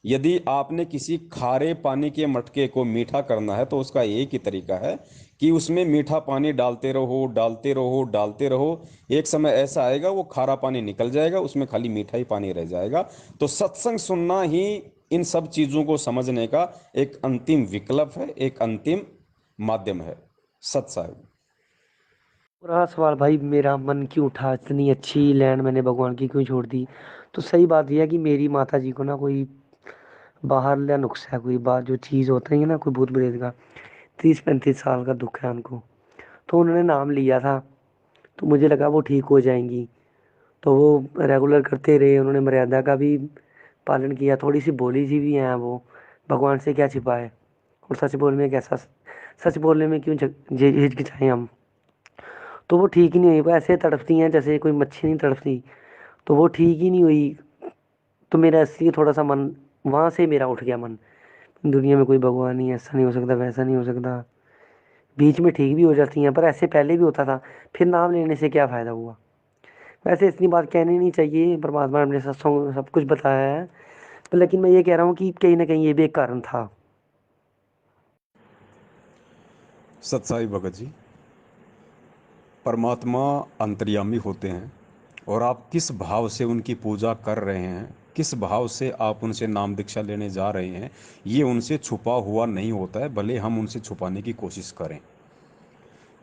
यदि आपने किसी खारे पानी के मटके को मीठा करना है तो उसका एक ही तरीका है कि उसमें मीठा पानी डालते रहो डालते रहो डालते रहो। एक समय ऐसा आएगा वो खारा पानी निकल जाएगा, उसमें खाली मीठा ही पानी रह जाएगा। तो सत्संग सुनना ही इन सब चीज़ों को समझने का एक अंतिम विकल्प है, एक अंतिम माध्यम है। सत्संग। रहा सवाल भाई, मेरा मन क्यों उठा, इतनी अच्छी लैंड मैंने भगवान की क्यों छोड़ दी? तो सही बात यह है कि मेरी माता जी को ना कोई बाहर या नुस्खा है, कोई बात जो चीज़ होता है ना, कोई भूत प्रेत का, 30-35 साल का दुख है उनको। तो उन्होंने नाम लिया था, तो मुझे लगा वो ठीक हो जाएंगी। तो वो रेगुलर करते रहे, उन्होंने मर्यादा का भी पालन किया, थोड़ी सी भोली सी भी हैं वो, भगवान से क्या छिपाए। और सच बोलने में कैसा, सच बोलने में क्यों हिचकिचाएं हम। तो वो ठीक ही नहीं हुई, वो ऐसे तड़पती हैं जैसे कोई मच्छी नहीं तड़पती। तो वो ठीक ही नहीं हुई। तो मेरा इसलिए थोड़ा सा मन, वहाँ से मेरा उठ गया मन, दुनिया में कोई भगवान नहीं है, ऐसा नहीं हो सकता, वैसा नहीं हो सकता। बीच में ठीक भी हो जाती हैं, पर ऐसे पहले भी होता था, फिर नाम लेने से क्या फ़ायदा हुआ। वैसे इतनी बात कहनी नहीं चाहिए, परमात्मा ने अपने सत्संग में सब कुछ बताया है। पर लेकिन मैं ये कह रहा हूँ कि कहीं ना कहीं ये भी एक कारण था। सत्साई भगत जी, परमात्मा अंतर्यामी होते हैं, और आप किस भाव से उनकी पूजा कर रहे हैं, किस भाव से आप उनसे नाम दीक्षा लेने जा रहे हैं, ये उनसे छुपा हुआ नहीं होता है, भले हम उनसे छुपाने की कोशिश करें।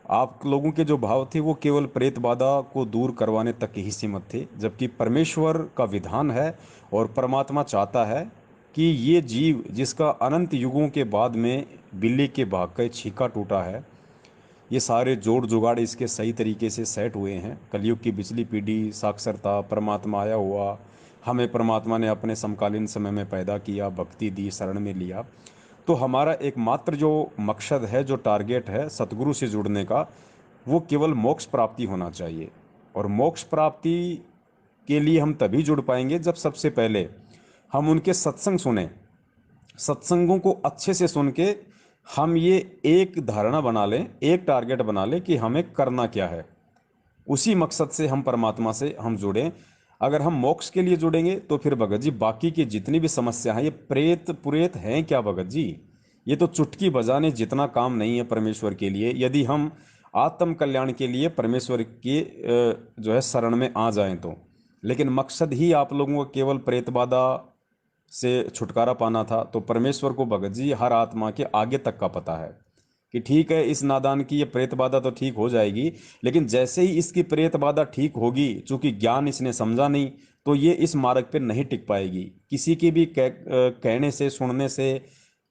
आप लोगों के जो भाव थे वो केवल प्रेत बाधा को दूर करवाने तक ही सीमित थे, जबकि परमेश्वर का विधान है और परमात्मा चाहता है कि ये जीव जिसका अनंत युगों के बाद में बिल्ली के भाग का छीका टूटा है, ये सारे जोड़ जुगाड़ इसके सही तरीके से सेट हुए हैं। कलयुग की पिछली पीढ़ी, साक्षरता, परमात्मा आया हुआ, हमें परमात्मा ने अपने समकालीन समय में पैदा किया, भक्ति दी, शरण में लिया। तो हमारा एकमात्र जो मकसद है, जो टारगेट है सतगुरु से जुड़ने का, वो केवल मोक्ष प्राप्ति होना चाहिए। और मोक्ष प्राप्ति के लिए हम तभी जुड़ पाएंगे जब सबसे पहले हम उनके सत्संग सुने, सत्संगों को अच्छे से सुन के हम ये एक धारणा बना लें, एक टारगेट बना लें कि हमें करना क्या है। उसी मकसद से हम परमात्मा से हम जुड़ें। अगर हम मोक्ष के लिए जुड़ेंगे तो फिर भगत जी बाकी की जितनी भी समस्या है, ये प्रेत पुरेत हैं क्या भगत जी? ये तो चुटकी बजाने जितना काम नहीं है परमेश्वर के लिए। यदि हम आत्म कल्याण के लिए परमेश्वर के जो है शरण में आ जाएं तो। लेकिन मकसद ही आप लोगों को केवल प्रेत बाधा से छुटकारा पाना था, तो परमेश्वर को भगत जी हर आत्मा के आगे तक का पता है कि ठीक है, इस नादान की ये प्रेत बाधा तो ठीक हो जाएगी, लेकिन जैसे ही इसकी प्रेत बाधा ठीक होगी, चूंकि ज्ञान इसने समझा नहीं, तो ये इस मार्ग पे नहीं टिक पाएगी। किसी की भी कहने से, सुनने से,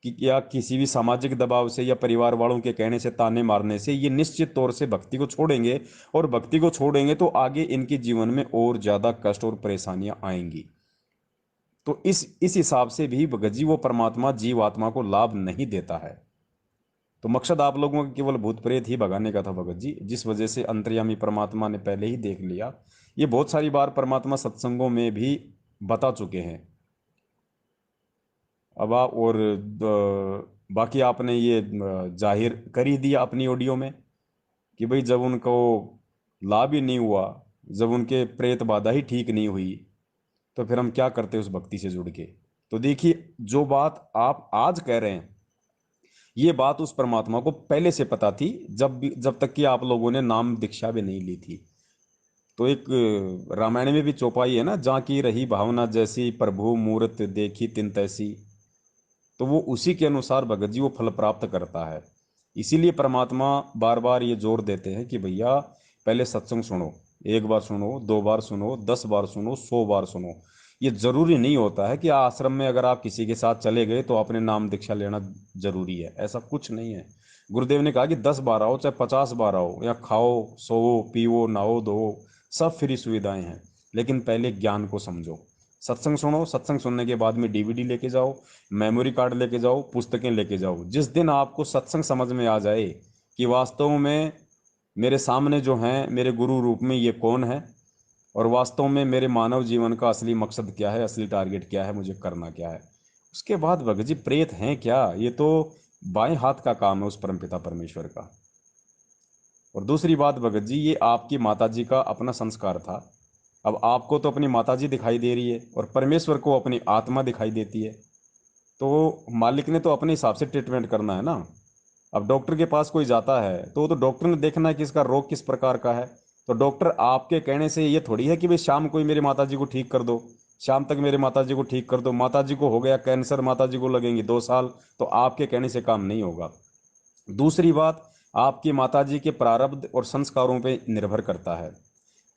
या किसी भी सामाजिक दबाव से, या परिवार वालों के कहने से, ताने मारने से ये निश्चित तौर से भक्ति को छोड़ेंगे। और भक्ति को छोड़ेंगे तो आगे इनके जीवन में और ज्यादा कष्ट और परेशानियां आएंगी। तो इस हिसाब से भी भगत जी वो परमात्मा जीव आत्मा को लाभ नहीं देता है। तो मकसद आप लोगों का केवल भूत प्रेत ही भगाने का था भगत जी, जिस वजह से अंतर्यामी परमात्मा ने पहले ही देख लिया। ये बहुत सारी बार परमात्मा सत्संगों में भी बता चुके हैं। अब आप और बाकी आपने ये जाहिर कर ही दिया अपनी ऑडियो में कि भाई जब उनको लाभ ही नहीं हुआ, जब उनके प्रेत बाधा ही ठीक नहीं हुई, तो फिर हम क्या करते उस भक्ति से जुड़ के। तो देखिए, जो बात आप आज कह रहे हैं, ये बात उस परमात्मा को पहले से पता थी, जब तक कि आप लोगों ने नाम दीक्षा भी नहीं ली थी। तो एक रामायण में भी चौपाई है ना, जहाँ की रही भावना जैसी, प्रभु मूरत देखी तिन तैसी। तो वो उसी के अनुसार भगत जी वो फल प्राप्त करता है। इसीलिए परमात्मा बार बार ये जोर देते हैं कि भैया पहले सत्संग सुनो, एक बार सुनो, दो बार सुनो, 10 बार सुनो, 100 बार सुनो। ये जरूरी नहीं होता है कि आश्रम में अगर आप किसी के साथ चले गए तो आपने नाम दीक्षा लेना जरूरी है, ऐसा कुछ नहीं है। गुरुदेव ने कहा कि 10 बार आओ, चाहे 50 बार आओ, या खाओ, सोओ, पियो, नहाओ धो, सब फ्री सुविधाएं हैं। लेकिन पहले ज्ञान को समझो, सत्संग सुनो, सत्संग सुनने के बाद में डीवीडी लेके जाओ, मेमोरी कार्ड लेके जाओ, पुस्तकें लेके जाओ। जिस दिन आपको सत्संग समझ में आ जाए कि वास्तव में मेरे सामने जो हैं मेरे गुरु रूप में ये कौन है, और वास्तव में मेरे मानव जीवन का असली मकसद क्या है, असली टारगेट क्या है, मुझे करना क्या है, उसके बाद भगत जी प्रेत हैं क्या, ये तो बाएं हाथ का काम है उस परमपिता परमेश्वर का। और दूसरी बात भगत जी, ये आपकी माता जी का अपना संस्कार था। अब आपको तो अपनी माता जी दिखाई दे रही है और परमेश्वर को अपनी आत्मा दिखाई देती है। तो मालिक ने तो अपने हिसाब से ट्रीटमेंट करना है ना। अब डॉक्टर के पास कोई जाता है तो वो तो डॉक्टर ने देखना है कि इसका रोग किस प्रकार का है। तो डॉक्टर आपके कहने से ये थोड़ी है कि भाई शाम को ही मेरी माता जी को ठीक कर दो, शाम तक मेरे माता जी को ठीक कर दो। माता जी को हो गया कैंसर, माता जी को लगेंगे 2 साल, तो आपके कहने से काम नहीं होगा। दूसरी बात, आपकी माता जी के प्रारब्ध और संस्कारों पे निर्भर करता है।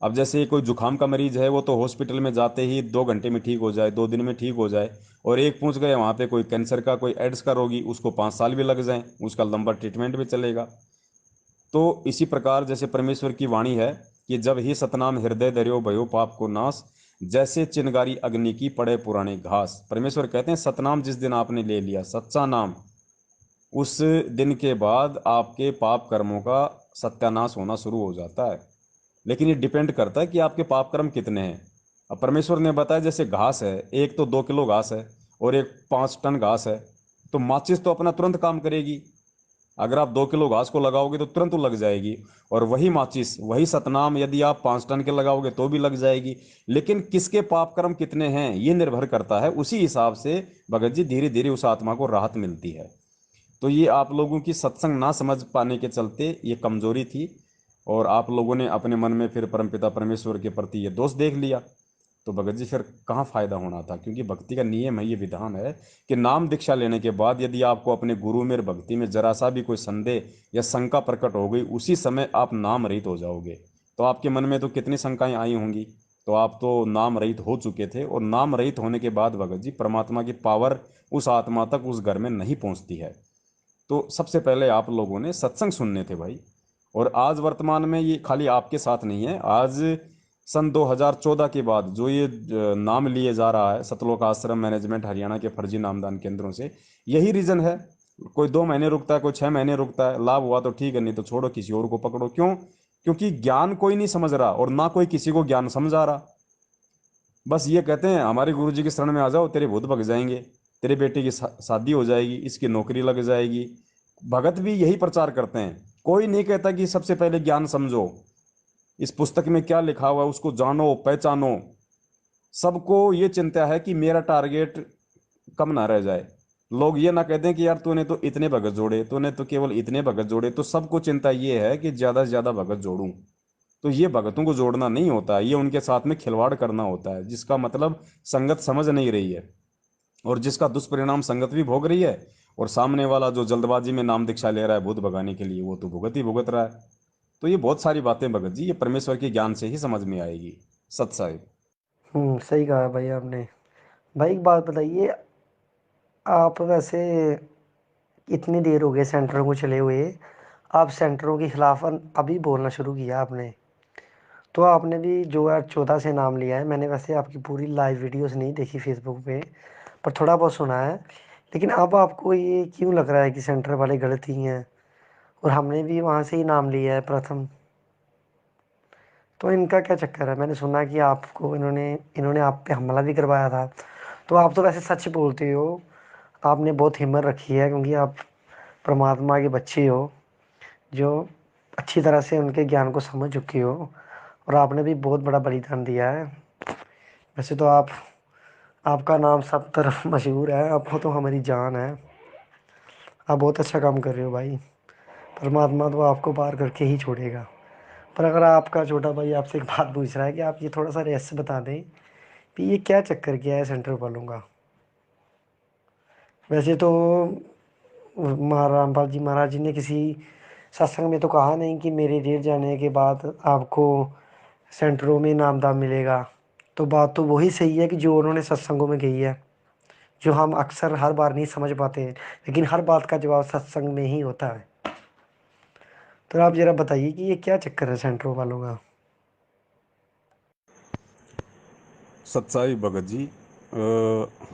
अब जैसे कोई जुकाम का मरीज है, वो तो हॉस्पिटल में जाते ही 2 घंटे में ठीक हो जाए, 2 दिन में ठीक हो जाए। और एक पूछ गए वहाँ पे कोई कैंसर का, कोई एड्स का रोगी, उसको 5 साल भी लग जाएं, उसका लंबा ट्रीटमेंट भी चलेगा। तो इसी प्रकार जैसे परमेश्वर की वाणी है कि जब ही सतनाम हृदय धर्यो भयो पाप को नाश, जैसे चिनगारी अग्नि की पड़े पुराने घास। परमेश्वर कहते हैं सतनाम जिस दिन आपने ले लिया, सच्चा नाम, उस दिन के बाद आपके पाप कर्मों का सत्यानाश होना शुरू हो जाता है। लेकिन ये डिपेंड करता है कि आपके पाप कर्म कितने हैं। अब परमेश्वर ने बताया जैसे घास है, एक तो 2 किलो घास है और एक 5 टन घास है, तो माचिस तो अपना तुरंत काम करेगी। अगर आप 2 किलो घास को लगाओगे तो तुरंत वो लग जाएगी, और वही माचिस, वही सतनाम यदि आप 5 टन के लगाओगे तो भी लग जाएगी। लेकिन किसके पाप कर्म कितने हैं ये निर्भर करता है। उसी हिसाब से भगत जी धीरे धीरे उस आत्मा को राहत मिलती है। तो ये आप लोगों की सत्संग ना समझ पाने के चलते ये कमजोरी थी, और आप लोगों ने अपने मन में फिर परमपिता परमेश्वर के प्रति ये दोष देख लिया। तो भगत जी फिर कहाँ फायदा होना था, क्योंकि भक्ति का नियम है, ये विधान है कि नाम दीक्षा लेने के बाद यदि आपको अपने गुरु में भक्ति में जरा सा भी कोई संदेह या शंका प्रकट हो गई, उसी समय आप नाम रहित हो जाओगे। तो आपके मन में तो कितनी शंकाएं आई होंगी, तो आप तो नाम रहित हो चुके थे। और नाम रहित होने के बाद भगत जी परमात्मा की पावर उस आत्मा तक, उस घर में नहीं पहुंचती है। तो सबसे पहले आप लोगों ने सत्संग सुनने थे भाई। और आज वर्तमान में ये खाली आपके साथ नहीं है, आज सन 2014 के बाद जो ये नाम लिए जा रहा है सतलोक आश्रम मैनेजमेंट हरियाणा के फर्जी नामदान केंद्रों से, यही रीजन है। कोई 2 महीने रुकता है, कोई 6 महीने रुकता है, लाभ हुआ तो ठीक है, नहीं तो छोड़ो, किसी और को पकड़ो। क्यों? क्योंकि ज्ञान कोई नहीं समझ रहा और ना कोई किसी को ज्ञान समझा रहा। बस ये कहते हैं हमारे गुरु जी की शरण में आ जाओ, तेरे भूत भग जाएंगे, तेरे बेटे की शादी हो जाएगी, इसकी नौकरी लग जाएगी। भगत भी यही प्रचार करते हैं। कोई नहीं कहता कि सबसे पहले ज्ञान समझो, इस पुस्तक में क्या लिखा हुआ है उसको जानो पहचानो। सबको ये चिंता है कि मेरा टारगेट कम ना रह जाए, लोग ये ना कहते हैं कि यार तूने तो इतने भगत जोड़े, तूने तो केवल इतने भगत जोड़े। तो सबको चिंता ये है कि ज्यादा से ज्यादा भगत जोड़ूं। तो ये भगतों को जोड़ना नहीं होता है, ये उनके साथ में खिलवाड़ करना होता है, जिसका मतलब संगत समझ नहीं रही है, और जिसका दुष्परिणाम संगत भी भोग रही है। और सामने वाला जो जल्दबाजी में नाम दीक्षा ले रहा है भूत भगाने के लिए, वो तो भुगत ही भुगत रहा है। तो ये बहुत सारी बातें भगत जी ये परमेश्वर के ज्ञान से ही समझ में आएगी। सत साहिब। सही कहा भाई आपने। भाई एक बात बताइए, आप वैसे इतनी देर हो गई सेंटरों को चले हुए, आप सेंटरों के खिलाफ अभी बोलना शुरू किया आपने। तो आपने भी जो है 14 से नाम लिया है। मैंने वैसे आपकी पूरी लाइव वीडियोस नहीं देखी फेसबुक पे, पर थोड़ा बहुत सुना है। लेकिन अब आपको ये क्यों लग रहा है कि सेंटर वाले गलत ही हैं, और हमने भी वहाँ से ही नाम लिया है प्रथम? तो इनका क्या चक्कर है? मैंने सुना कि आपको इन्होंने इन्होंने आप पे हमला भी करवाया था। तो आप तो वैसे सच बोलते हो, आपने बहुत हिम्मत रखी है, क्योंकि आप परमात्मा के बच्चे हो जो अच्छी तरह से उनके ज्ञान को समझ चुके हो, और आपने भी बहुत बड़ा बलिदान दिया है। वैसे तो आपका नाम सब तरफ मशहूर है, आप हो तो हमारी जान है। आप बहुत अच्छा काम कर रहे हो भाई, परमात्मा तो आपको पार करके ही छोड़ेगा। पर अगर आपका छोटा भाई आपसे एक बात पूछ रहा है कि आप ये थोड़ा सा रहस्य बता दें कि ये क्या चक्कर क्या है सेंटर वालों का। वैसे तो रामपाल जी महाराज जी ने किसी सत्संग में तो कहा नहीं कि मेरे रेट जाने के बाद आपको सेंटरों में इनामदान मिलेगा। तो बात तो वही सही है कि जो उन्होंने सत्संगों में कही है, जो हम अक्सर हर बार नहीं समझ पाते हैं, लेकिन हर बात का जवाब सत्संग में ही होता है। तो आप ज़रा बताइए कि ये क्या चक्कर है सेंटरों वालों का। सच्चाई भगत जी,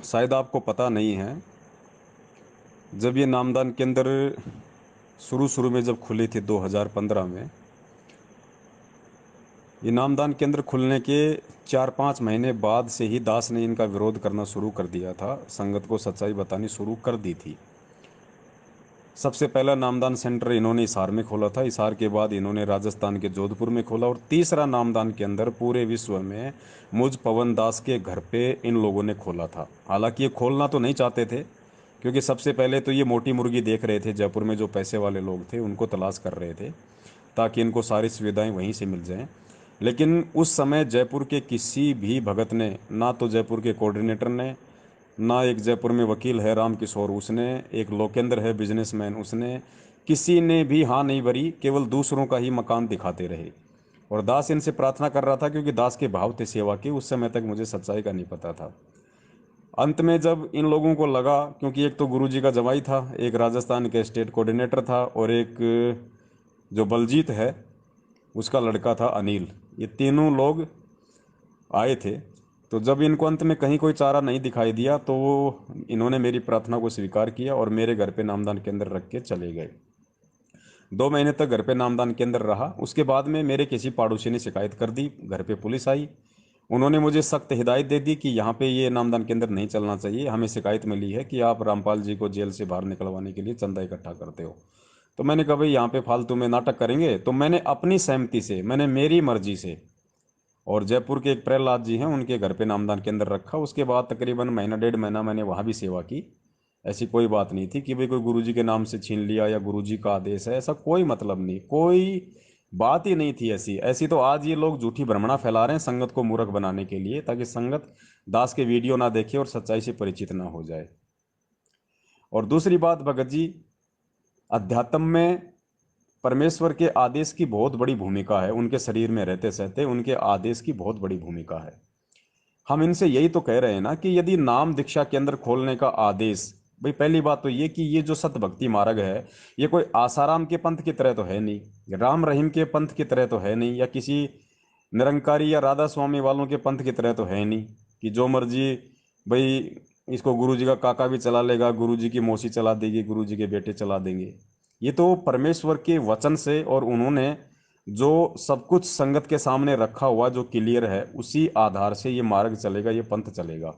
शायद आपको पता नहीं है, जब ये नामदान केंद्र शुरू शुरू में जब खुले थे 2015 में, ये नामदान केंद्र खुलने के 4-5 महीने बाद से ही दास ने इनका विरोध करना शुरू कर दिया था, संगत को सच्चाई बतानी शुरू कर दी थी। सबसे पहला नामदान सेंटर इन्होंने हिसार में खोला था, हिसार के बाद इन्होंने राजस्थान के जोधपुर में खोला, और तीसरा नामदान के अंदर पूरे विश्व में मुझ पवन दास के घर पे इन लोगों ने खोला था। हालांकि ये खोलना तो नहीं चाहते थे, क्योंकि सबसे पहले तो ये मोटी मुर्गी देख रहे थे, जयपुर में जो पैसे वाले लोग थे उनको तलाश कर रहे थे, ताकि इनको सारी सुविधाएं वहीं से मिल जाएं। लेकिन उस समय जयपुर के किसी भी भगत ने, ना तो जयपुर के कोऑर्डिनेटर ने, ना एक जयपुर में वकील है राम किशोर उसने, एक लोकेंद्र है बिजनेसमैन उसने, किसी ने भी हाँ नहीं भरी, केवल दूसरों का ही मकान दिखाते रहे। और दास इनसे प्रार्थना कर रहा था, क्योंकि दास के भाव थे सेवा के, उस समय तक मुझे सच्चाई का नहीं पता था। अंत में जब इन लोगों को लगा, क्योंकि एक तो गुरुजी का जवाई था, एक राजस्थान के स्टेट कोऑर्डिनेटर था, और एक जो बलजीत है उसका लड़का था अनिल, ये तीनों लोग आए थे। तो जब इनको अंत में कहीं कोई चारा नहीं दिखाई दिया तो वो इन्होंने मेरी प्रार्थना को स्वीकार किया और मेरे घर पे नामदान केंद्र रख के चले गए। 2 महीने तक घर पे नामदान केंद्र रहा। उसके बाद में मेरे किसी पड़ोसी ने शिकायत कर दी, घर पे पुलिस आई। उन्होंने मुझे सख्त हिदायत दे दी कि यहाँ पे ये नामदान केंद्र नहीं चलना चाहिए, हमें शिकायत मिली है कि आप रामपाल जी को जेल से बाहर निकलवाने के लिए चंदा इकट्ठा करते हो। तो मैंने कहा भाई यहाँ पे फालतू में नाटक करेंगे, तो मैंने अपनी सहमति से, मैंने मेरी मर्जी से, और जयपुर के एक प्रहलाद जी हैं उनके घर पे नामदान केंद्र रखा। उसके बाद तकरीबन महीना 1.5 महीना मैंने वहाँ भी सेवा की। ऐसी कोई बात नहीं थी कि भाई कोई गुरुजी के नाम से छीन लिया या गुरुजी का आदेश है, ऐसा कोई मतलब नहीं, कोई बात ही नहीं थी ऐसी। ऐसी तो आज ये लोग झूठी भ्रमणा फैला रहे हैं संगत को मूर्ख बनाने के लिए, ताकि संगत दास के वीडियो ना देखे और सच्चाई से परिचित ना हो जाए। और दूसरी बात भगत जी, अध्यात्म में परमेश्वर के आदेश की बहुत बड़ी भूमिका है। उनके शरीर में रहते सहते उनके आदेश की बहुत बड़ी भूमिका है। हम इनसे यही तो कह रहे हैं ना कि यदि नाम दीक्षा केंद्र खोलने का आदेश, भाई पहली बात तो ये कि ये जो सत भक्ति मार्ग है, ये कोई आसाराम के पंथ की तरह तो है नहीं, राम रहीम के पंथ की तरह तो है नहीं, या किसी निरंकारी या राधा स्वामी वालों के पंथ की तरह तो है नहीं कि जो मर्जी भाई इसको गुरु जी का काका भी चला लेगा, गुरु जी की मौसी चला देगी, गुरु जी के बेटे चला देंगे। ये तो परमेश्वर के वचन से, और उन्होंने जो सब कुछ संगत के सामने रखा हुआ जो क्लियर है, उसी आधार से ये मार्ग चलेगा, ये पंथ चलेगा।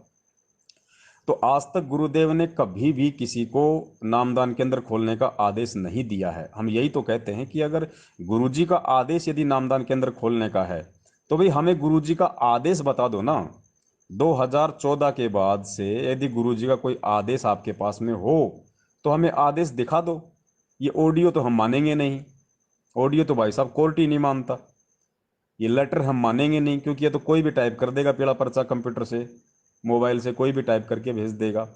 तो आज तक गुरुदेव ने कभी भी किसी को नामदान केंद्र खोलने का आदेश नहीं दिया है। हम यही तो कहते हैं कि अगर गुरुजी का आदेश यदि नामदान केंद्र खोलने का है तो भाई हमें गुरुजी का आदेश बता दो ना। 2014 के बाद से यदि गुरुजी का कोई आदेश आपके पास में हो तो हमें आदेश दिखा दो। ये ऑडियो तो हम मानेंगे नहीं, ऑडियो तो भाई साहब कोर्ट ही नहीं मानता। ये लेटर हम मानेंगे नहीं, क्योंकि ये तो कोई भी टाइप कर देगा, पीला पर्चा कंप्यूटर से, मोबाइल से कोई भी टाइप करके भेज देगा।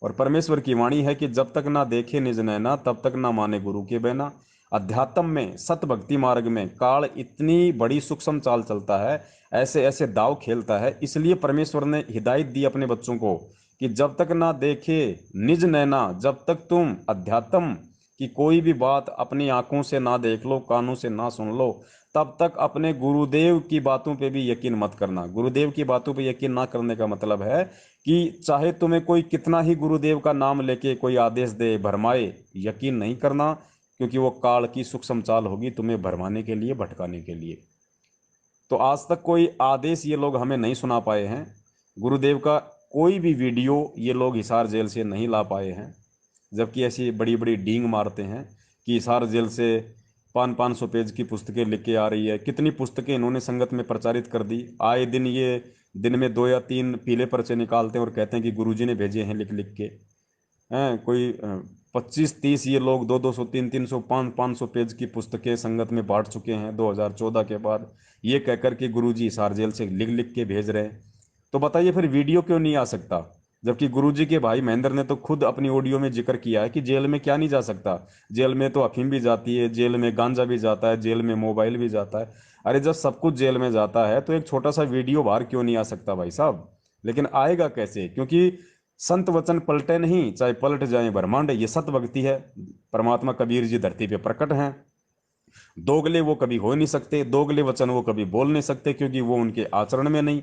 और परमेश्वर की वाणी है कि जब तक ना देखे निज नैना तब तक ना माने गुरु के बहना। अध्यात्म में, सत भक्ति मार्ग में काल इतनी बड़ी सूक्ष्म चाल चलता है, ऐसे ऐसे दाव खेलता है। इसलिए परमेश्वर ने हिदायत दी अपने बच्चों को कि जब तक ना देखे निज नैना, जब तक तुम अध्यात्म की कोई भी बात अपनी आंखों से ना देख लो, कानों से ना सुन लो, तब तक अपने गुरुदेव की बातों पे भी यकीन मत करना। गुरुदेव की बातों पे यकीन ना करने का मतलब है कि चाहे तुम्हें कोई कितना ही गुरुदेव का नाम लेके कोई आदेश दे, भरमाए, यकीन नहीं करना, क्योंकि वो काल की सूक्ष्म चाल होगी तुम्हें भरमाने के लिए, भटकाने के लिए। तो आज तक कोई आदेश ये लोग हमें नहीं सुना पाए हैं, गुरुदेव का कोई भी वीडियो ये लोग हिसार जेल से नहीं ला पाए हैं। जबकि ऐसी बड़ी बड़ी डींग मारते हैं कि हिसार जेल से 500 पेज की पुस्तकें लिख के आ रही है। कितनी पुस्तकें इन्होंने संगत में प्रचारित कर दी। आए दिन ये दिन में 2 या 3 पीले पर्चे निकालते हैं और कहते हैं कि गुरुजी ने भेजे हैं लिख लिख के। हैं कोई 25-30 ये लोग 200-200 300-300 500 पेज की पुस्तकें संगत में बांट चुके हैं 2014 के बाद, ये कहकर के गुरुजी हिसार जेल से लिख लिख के भेज रहे हैं। तो बताइए फिर वीडियो क्यों नहीं आ सकता, जबकि गुरुजी के भाई महेंद्र ने तो खुद अपनी ऑडियो में जिक्र किया है कि जेल में क्या नहीं जा सकता। जेल में तो अफीम भी जाती है, जेल में गांजा भी जाता है, जेल में मोबाइल भी जाता है। अरे जब सब कुछ जेल में जाता है तो एक छोटा सा वीडियो बाहर क्यों नहीं आ सकता भाई साहब। लेकिन आएगा कैसे, क्योंकि संत वचन पलटे नहीं, चाहे पलट जाए ब्रह्मांड, ये सत भक्ति है। परमात्मा कबीर जी धरती पे प्रकट हैं। दोगले वो कभी हो नहीं सकते, दोगले वचन वो कभी बोल नहीं सकते, क्योंकि वो उनके आचरण में नहीं।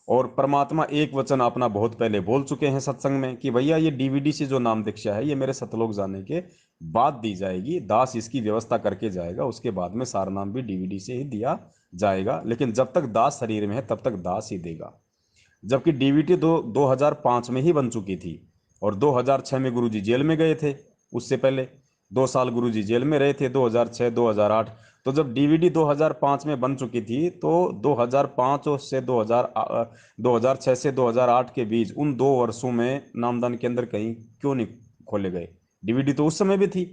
और परमात्मा एक वचन अपना बहुत पहले बोल चुके हैं सत्संग में कि भैया ये डीवीडी से जो नाम दीक्षा है ये मेरे सतलोक जाने के बाद दी जाएगी, दास इसकी व्यवस्था करके जाएगा, उसके बाद में सारा नाम भी डीवीडी से ही दिया जाएगा। लेकिन जब तक दास शरीर में है तब तक दास ही देगा। जबकि डीवीडी 2005 में ही बन चुकी थी, और 2006 में गुरुजी जेल में गए थे। उससे पहले 2 साल गुरुजी जेल में रहे थे, 2006-2008। तो जब डीवीडी 2005 में बन चुकी थी तो 2005 से 2006 से 2008 के बीच उन 2 वर्षों में नामदान केंद्र कहीं क्यों नहीं खोले गए। डीवीडी तो उस समय भी थी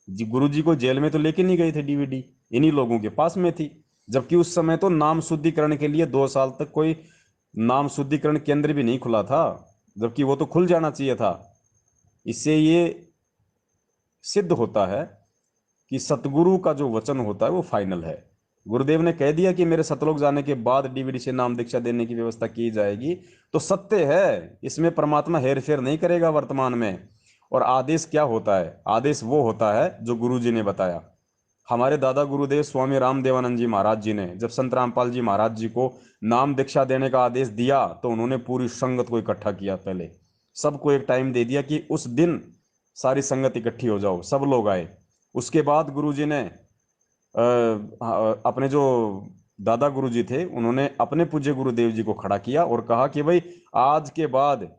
जी, गुरुजी को जेल में तो लेके नहीं गए थे, डीवीडी इन्हीं लोगों के पास में थी। जबकि उस समय तो नाम शुद्धिकरण के लिए 2 साल तक कोई नाम शुद्धिकरण केंद्र भी नहीं खुला था, जबकि वो तो खुल जाना चाहिए था। इससे ये सिद्ध होता है कि सतगुरु का जो वचन होता है वो फाइनल है। गुरुदेव ने कह दिया कि मेरे सतलोक जाने के बाद डीवीडी से नाम दीक्षा देने की व्यवस्था की जाएगी, तो सत्य है, इसमें परमात्मा हेर फेर नहीं करेगा वर्तमान में। और आदेश क्या होता है, आदेश वो होता है जो गुरु जी ने बताया। हमारे दादा गुरुदेव स्वामी रामदेवानंद जी महाराज जी ने जब संत रामपाल जी महाराज जी को नाम दीक्षा देने का आदेश दिया तो उन्होंने पूरी संगत को इकट्ठा किया। पहले सबको एक टाइम दे दिया कि उस दिन सारी संगत इकट्ठी हो जाओ, सब लोग आए। उसके बाद गुरुजी ने अपने जो दादा गुरुजी थे उन्होंने अपने पूज्य गुरुदेव जी को खड़ा किया और कहा कि भाई आज के बाद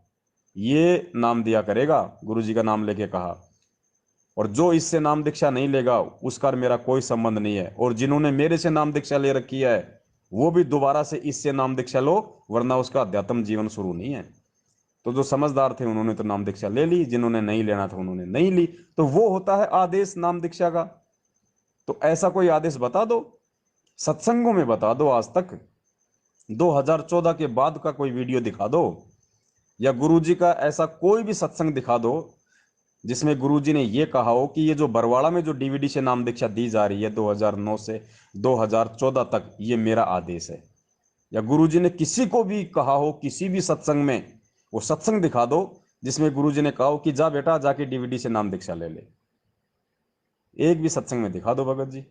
ये नाम दिया करेगा, गुरुजी का नाम लेके कहा, और जो इससे नाम दीक्षा नहीं लेगा उसका मेरा कोई संबंध नहीं है, और जिन्होंने मेरे से नाम दीक्षा ले रखी है वो भी दोबारा से इससे नाम दीक्षा लो, वरना उसका अध्यात्म जीवन शुरू नहीं है। तो जो समझदार थे उन्होंने तो नाम दीक्षा ले ली, जिन्होंने नहीं लेना था उन्होंने नहीं ली। तो वो होता है आदेश नाम दीक्षा का। तो ऐसा कोई आदेश बता दो, सत्संगों में बता दो, आज तक 2014 के बाद का कोई वीडियो दिखा दो, या गुरुजी का ऐसा कोई भी सत्संग दिखा दो जिसमें गुरुजी ने यह कहा हो कि ये जो बरवाड़ा में जो डीवीडी से नाम दीक्षा दी जा रही है 2009 से 2014 तक, ये मेरा आदेश है। या गुरुजी ने किसी को भी कहा हो किसी भी सत्संग में, वो सत्संग दिखा दो जिसमें गुरुजी ने कहा हो कि जा बेटा जाके डीवीडी से नाम दीक्षा ले ले। एक भी सत्संग में दिखा दो भगत जी।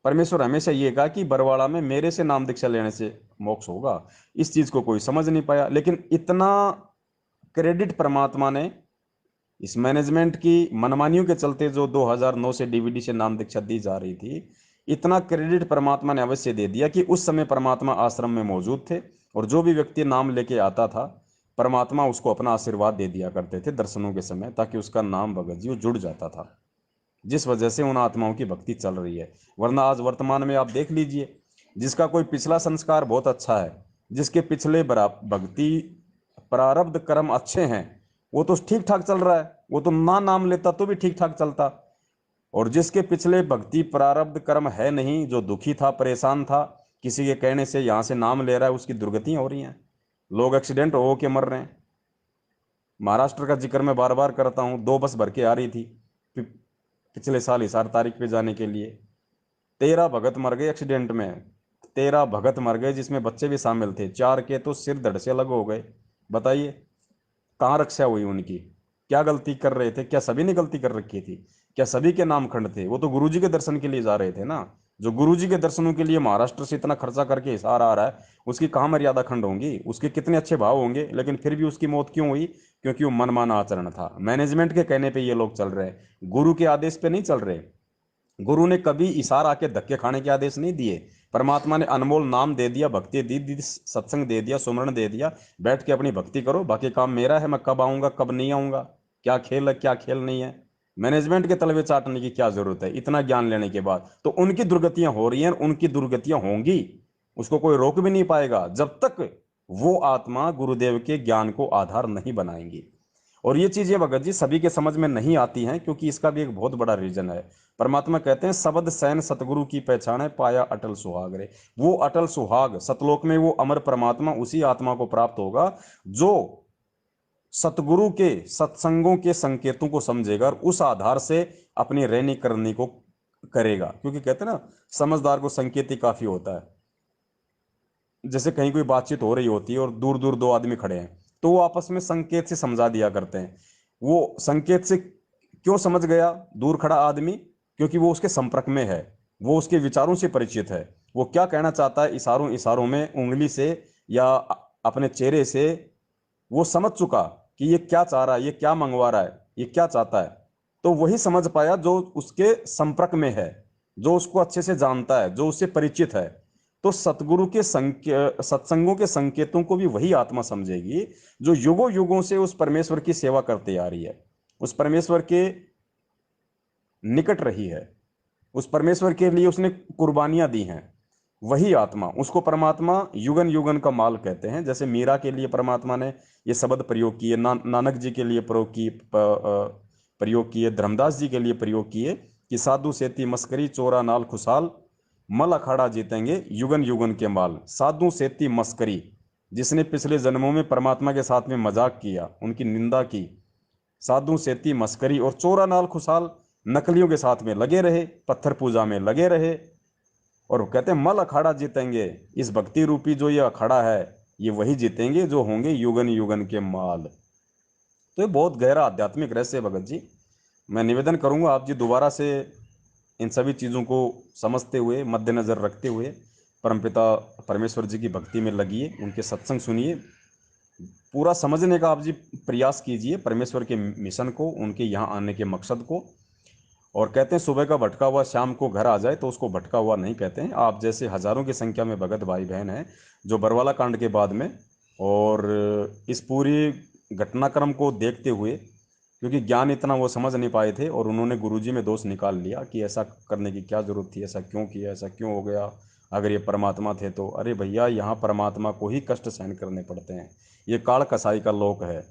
परमेश्वर हमेशा ये कहा कि बरवाड़ा में मेरे से नाम दीक्षा लेने से मोक्ष होगा। इस चीज को कोई समझ नहीं पाया, लेकिन इतना क्रेडिट परमात्मा ने इस मैनेजमेंट की मनमानियों के चलते जो 2009 से डीवीडी से नाम दीक्षा दी जा रही थी, इतना क्रेडिट परमात्मा ने अवश्य दे दिया कि उस समय परमात्मा आश्रम में मौजूद थे, और जो भी व्यक्ति नाम लेके आता था परमात्मा उसको अपना आशीर्वाद दे दिया करते थे दर्शनों के समय, ताकि उसका नाम भगत जी वो जुड़ जाता था, जिस वजह से उन आत्माओं की भक्ति चल रही है। वरना आज वर्तमान में आप देख लीजिए, जिसका कोई पिछला संस्कार बहुत अच्छा है, जिसके पिछले भक्ति प्रारब्ध कर्म अच्छे हैं, वो तो ठीक ठाक चल रहा है, वो तो ना नाम लेता तो भी ठीक ठाक चलता। और जिसके पिछले भक्ति प्रारब्ध कर्म है नहीं, जो दुखी था परेशान था, किसी के कहने से यहां से नाम ले रहा है, उसकी दुर्गतियां हो रही हैं, लोग एक्सीडेंट हो के मर रहे हैं। महाराष्ट्र का जिक्र मैं बार बार करता हूं, 2 बस भर के आ रही थी पिछले साल हिसार तारीख पे जाने के लिए, 13 भगत मर गए एक्सीडेंट में। 13 भगत मर गए जिसमें बच्चे भी शामिल थे, 4 के तो सिर धड़ से अलग हो गए। बताइए कहाँ रक्षा हुई उनकी? क्या गलती कर रहे थे? क्या सभी ने गलती कर रखी थी? क्या सभी के नाम खंड थे? वो तो गुरुजी के दर्शन के लिए जा रहे थे ना। जो गुरुजी के दर्शनों के लिए महाराष्ट्र से इतना खर्चा करके हिसार आ रहा है, उसकी कहाँ मर्यादा खंड होंगी? उसके कितने अच्छे भाव होंगे, लेकिन फिर भी उसकी मौत क्यों हुई? क्योंकि वो मनमाना आचरण था। मैनेजमेंट के कहने पे ये लोग चल रहे हैं, गुरु के आदेश पे नहीं चल रहे। गुरु ने कभी इशारा आके धक्के खाने के आदेश नहीं दिए। परमात्मा ने अनमोल नाम दे दिया, भक्ति दी सत्संग दे दिया, सुमरण दे दिया, बैठ के अपनी भक्ति करो, बाकी काम मेरा है, मैं कब आऊंगा कब नहीं आऊंगा, क्या खेल है क्या खेल नहीं है, मैनेजमेंट के तलवे चाटने की क्या जरूरत है? इतना ज्ञान लेने के बाद तो उनकी दुर्गतियां हो रही हैं, उनकी दुर्गतियां होंगी, उसको कोई रोक भी नहीं पाएगा जब तक वो आत्मा गुरुदेव के ज्ञान को आधार नहीं बनाएंगी। और ये चीजें भगत जी सभी के समझ में नहीं आती हैं, क्योंकि इसका भी एक बहुत बड़ा रीजन है। परमात्मा कहते हैं सबद सैन सतगुरु की पहचान है, पाया अटल सुहाग रे। वो अटल सुहाग सतलोक में वो अमर परमात्मा उसी आत्मा को प्राप्त होगा जो सतगुरु के सत्संगों के संकेतों को समझेगा और उस आधार से अपनी रहनी करनी को करेगा। क्योंकि कहते हैं ना, समझदार को संकेत ही काफी होता है। जैसे कहीं कोई बातचीत हो रही होती है और दूर दूर 2 आदमी खड़े हैं, तो वो आपस में संकेत से समझा दिया करते हैं। वो संकेत से क्यों समझ गया दूर खड़ा आदमी? क्योंकि वो उसके संपर्क में है, वो उसके विचारों से परिचित है, वो क्या कहना चाहता है इशारों इशारों में, उंगली से या अपने चेहरे से वो समझ चुका कि ये क्या चाह रहा है, ये क्या मंगवा रहा है, ये क्या चाहता है। तो वही समझ पाया जो उसके संपर्क में है, जो उसको अच्छे से जानता है, जो उससे परिचित है। तो सतगुरु के सत्संगों के संकेतों को भी वही आत्मा समझेगी जो युगों युगों से उस परमेश्वर की सेवा करते आ रही है, उस परमेश्वर के निकट रही है, उस परमेश्वर के लिए उसने कुर्बानियां दी हैं। वही आत्मा, उसको परमात्मा युगन युगन का माल कहते हैं। जैसे मीरा के लिए परमात्मा ने ये शब्द प्रयोग किए, नानक जी के लिए प्रयोग किए, धर्मदास जी के लिए प्रयोग किए कि साधु सेती मस्करी चोरा नाल खुशाल, मल अखाड़ा जीतेंगे युगन युगन के माल। साधु सेती मस्करी, जिसने पिछले जन्मों में परमात्मा के साथ में मजाक किया, उनकी निंदा की, साधु सेती मस्करी, और चोरा नाल खुशाल, नकलियों के साथ में लगे रहे, पत्थर पूजा में लगे रहे, और कहते हैं मल अखाड़ा जीतेंगे। इस भक्ति रूपी जो ये अखाड़ा है, ये वही जीतेंगे जो होंगे युगन युगन के माल। तो ये बहुत गहरा आध्यात्मिक रहस्य है भगत जी। मैं निवेदन करूंगा आप जी दोबारा से इन सभी चीज़ों को समझते हुए, मद्देनज़र रखते हुए परमपिता परमेश्वर जी की भक्ति में लगिए, उनके सत्संग सुनिए, पूरा समझने का आप जी प्रयास कीजिए परमेश्वर के मिशन को, उनके यहाँ आने के मकसद को। और कहते हैं सुबह का भटका हुआ शाम को घर आ जाए तो उसको भटका हुआ नहीं कहते हैं। आप जैसे हजारों की संख्या में भगत भाई बहन हैं जो बरवाला कांड के बाद में और इस पूरी घटनाक्रम को देखते हुए, क्योंकि ज्ञान इतना वो समझ नहीं पाए थे और उन्होंने गुरुजी में दोष निकाल लिया कि ऐसा करने की क्या जरूरत थी, ऐसा क्यों किया, ऐसा क्यों हो गया, अगर ये परमात्मा थे तो। अरे भैया, यहाँ परमात्मा को ही कष्ट सहन करने पड़ते हैं, ये काल कसाई का लोक है।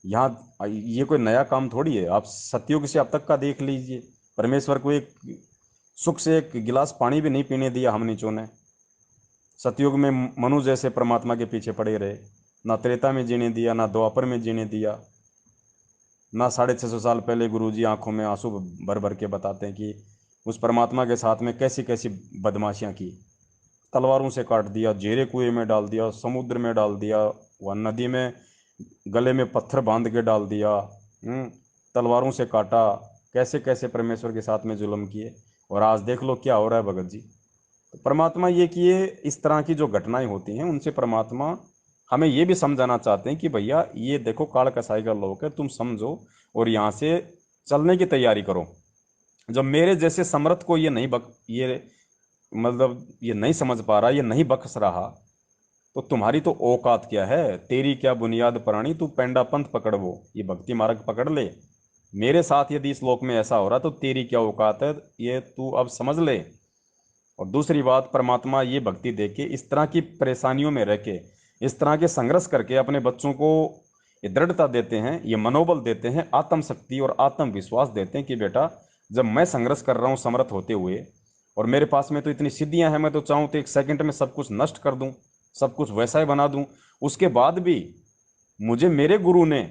यहाँ ये कोई नया काम थोड़ी है। आप सतयुग से अब तक का देख लीजिए, परमेश्वर को एक सुख से एक गिलास पानी भी नहीं पीने दिया हम नीचों ने। सतयुग में मनु जैसे परमात्मा के पीछे पड़े रहे, ना त्रेता में जीने दिया, ना द्वापर में जीने दिया, ना 650 साल पहले गुरुजी आंखों में आंसू भर भर के बताते हैं कि उस परमात्मा के साथ में कैसी कैसी बदमाशियां की। तलवारों से काट दिया, जेरे कुएं में डाल दिया, समुद्र में डाल दिया, वह नदी में गले में पत्थर बांध के डाल दिया, तलवारों से काटा, कैसे कैसे परमेश्वर के साथ में जुल्म किए। और आज देख लो क्या हो रहा है भगत जी। तो परमात्मा ये किए, इस तरह की जो घटनाएं होती हैं उनसे परमात्मा हमें ये भी समझाना चाहते हैं कि भैया ये देखो काल कसाई का लोक है, तुम समझो और यहाँ से चलने की तैयारी करो। जब मेरे जैसे समर्थ को ये नहीं ये मतलब ये नहीं समझ पा रहा, ये नहीं बख्श रहा, तो तुम्हारी तो औकात क्या है, तेरी क्या बुनियाद प्राणी, तू पेंडा पंथ पकड़, वो ये भक्ति मार्ग पकड़ ले। मेरे साथ यदि इस लोक में ऐसा हो रहा तो तेरी क्या औकात है, ये तू अब समझ ले। और दूसरी बात, परमात्मा ये भक्ति देके इस तरह की परेशानियों में रह के, इस तरह के संघर्ष करके अपने बच्चों को ये दृढ़ता देते हैं, ये मनोबल देते हैं, आत्मशक्ति और आत्मविश्वास देते हैं कि बेटा जब मैं संघर्ष कर रहा हूँ समर्थ होते हुए, और मेरे पास में तो इतनी सिद्धियां हैं, मैं तो चाहूँ तो एक सेकंड में सब कुछ नष्ट कर दूं, सब कुछ वैसा ही बना दूं। उसके बाद भी मुझे मेरे गुरु ने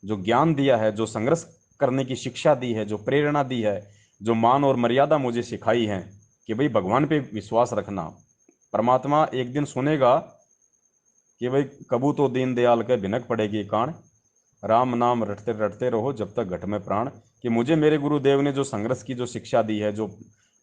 जो ज्ञान दिया है, जो संघर्ष करने की शिक्षा दी है, जो प्रेरणा दी है, जो मान और मर्यादा मुझे सिखाई है कि भाई भगवान पे विश्वास रखना। परमात्मा एक दिन सुनेगा कि भाई कबू तो दीन दयाल के भिनक पड़ेगी कान, राम नाम रटते रटते रहो जब तक घट में प्राण। कि मुझे मेरे गुरुदेव ने जो संघर्ष की जो शिक्षा दी है, जो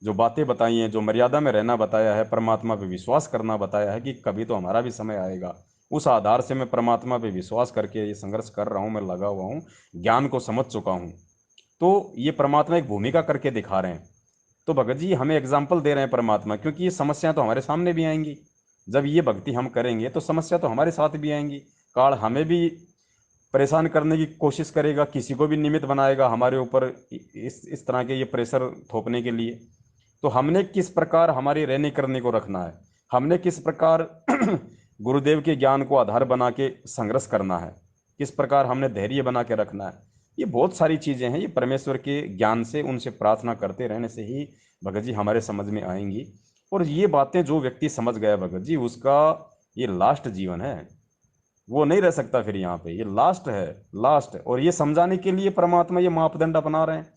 जो बातें बताई हैं, जो मर्यादा में रहना बताया है, परमात्मा पे विश्वास करना बताया है, कि कभी तो हमारा भी समय आएगा। उस आधार से मैं परमात्मा पे विश्वास करके ये संघर्ष कर रहा हूँ, मैं लगा हुआ हूँ, ज्ञान को समझ चुका हूँ। तो ये परमात्मा एक भूमिका करके दिखा रहे हैं। तो भगत जी हमें एग्जाम्पल दे रहे हैं परमात्मा, क्योंकि ये समस्याएं तो हमारे सामने भी आएंगी। जब ये भक्ति हम करेंगे तो समस्या तो हमारे साथ भी आएंगी। काल हमें भी परेशान करने की कोशिश करेगा, किसी को भी निमित्त बनाएगा हमारे ऊपर इस तरह के ये प्रेशर थोपने के लिए। तो हमने किस प्रकार हमारी रहने करने को रखना है, हमने किस प्रकार गुरुदेव के ज्ञान को आधार बना के संघर्ष करना है, किस प्रकार हमने धैर्य बना के रखना है, ये बहुत सारी चीजें हैं। ये परमेश्वर के ज्ञान से, उनसे प्रार्थना करते रहने से ही भगत जी हमारे समझ में आएंगी। और ये बातें जो व्यक्ति समझ गया भगत जी, उसका ये लास्ट जीवन है, वो नहीं रह सकता फिर यहाँ पे, ये लास्ट है, लास्ट। और ये समझाने के लिए परमात्मा ये मापदंड अपना रहे हैं,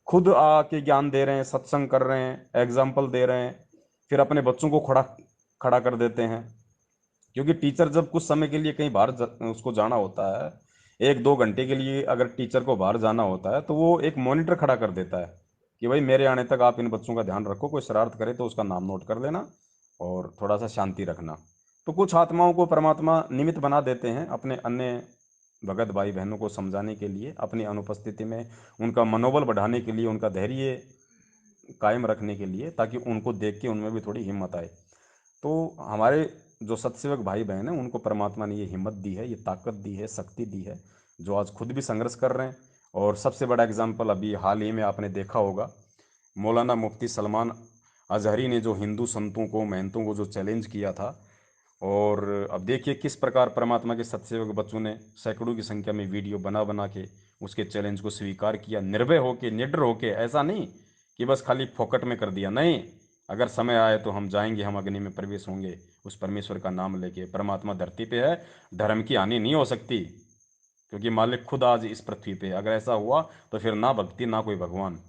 खुद आके ज्ञान दे रहे हैं, सत्संग कर रहे हैं, एग्जाम्पल दे रहे हैं, फिर अपने बच्चों को खड़ा खड़ा कर देते हैं। क्योंकि टीचर जब कुछ समय के लिए कहीं बाहर उसको जाना होता है, 1-2 घंटे के लिए अगर टीचर को बाहर जाना होता है, तो वो एक मॉनिटर खड़ा कर देता है कि भाई मेरे आने तक आप इन बच्चों का ध्यान रखो, कोई शरारत करे तो उसका नाम नोट कर लेना और थोड़ा सा शांति रखना। तो कुछ आत्माओं को परमात्मा निमित्त बना देते हैं अपने अन्य भगत भाई बहनों को समझाने के लिए, अपनी अनुपस्थिति में उनका मनोबल बढ़ाने के लिए, उनका धैर्य कायम रखने के लिए, ताकि उनको देख के उनमें भी थोड़ी हिम्मत आए। तो हमारे जो सत्सेवक भाई बहन हैं उनको परमात्मा ने ये हिम्मत दी है, ये ताकत दी है, शक्ति दी है, जो आज खुद भी संघर्ष कर रहे हैं। और सबसे बड़ा एग्जाम्पल अभी हाल ही में आपने देखा होगा, मौलाना मुफ्ती सलमान अजहरी ने जो हिंदू संतों को, महंतों को जो चैलेंज किया था। और अब देखिए किस प्रकार परमात्मा के सत्सेवक बच्चों ने सैकड़ों की संख्या में वीडियो बना बना के उसके चैलेंज को स्वीकार किया, निर्भय होके, निडर होके। ऐसा नहीं कि बस खाली फोकट में कर दिया, नहीं, अगर समय आए तो हम जाएंगे, हम अग्नि में प्रवेश होंगे उस परमेश्वर का नाम लेके। परमात्मा धरती पे है, धर्म की हानि नहीं हो सकती, क्योंकि मालिक खुद आज इस पृथ्वी पे। अगर ऐसा हुआ तो फिर ना भक्ति ना कोई भगवान।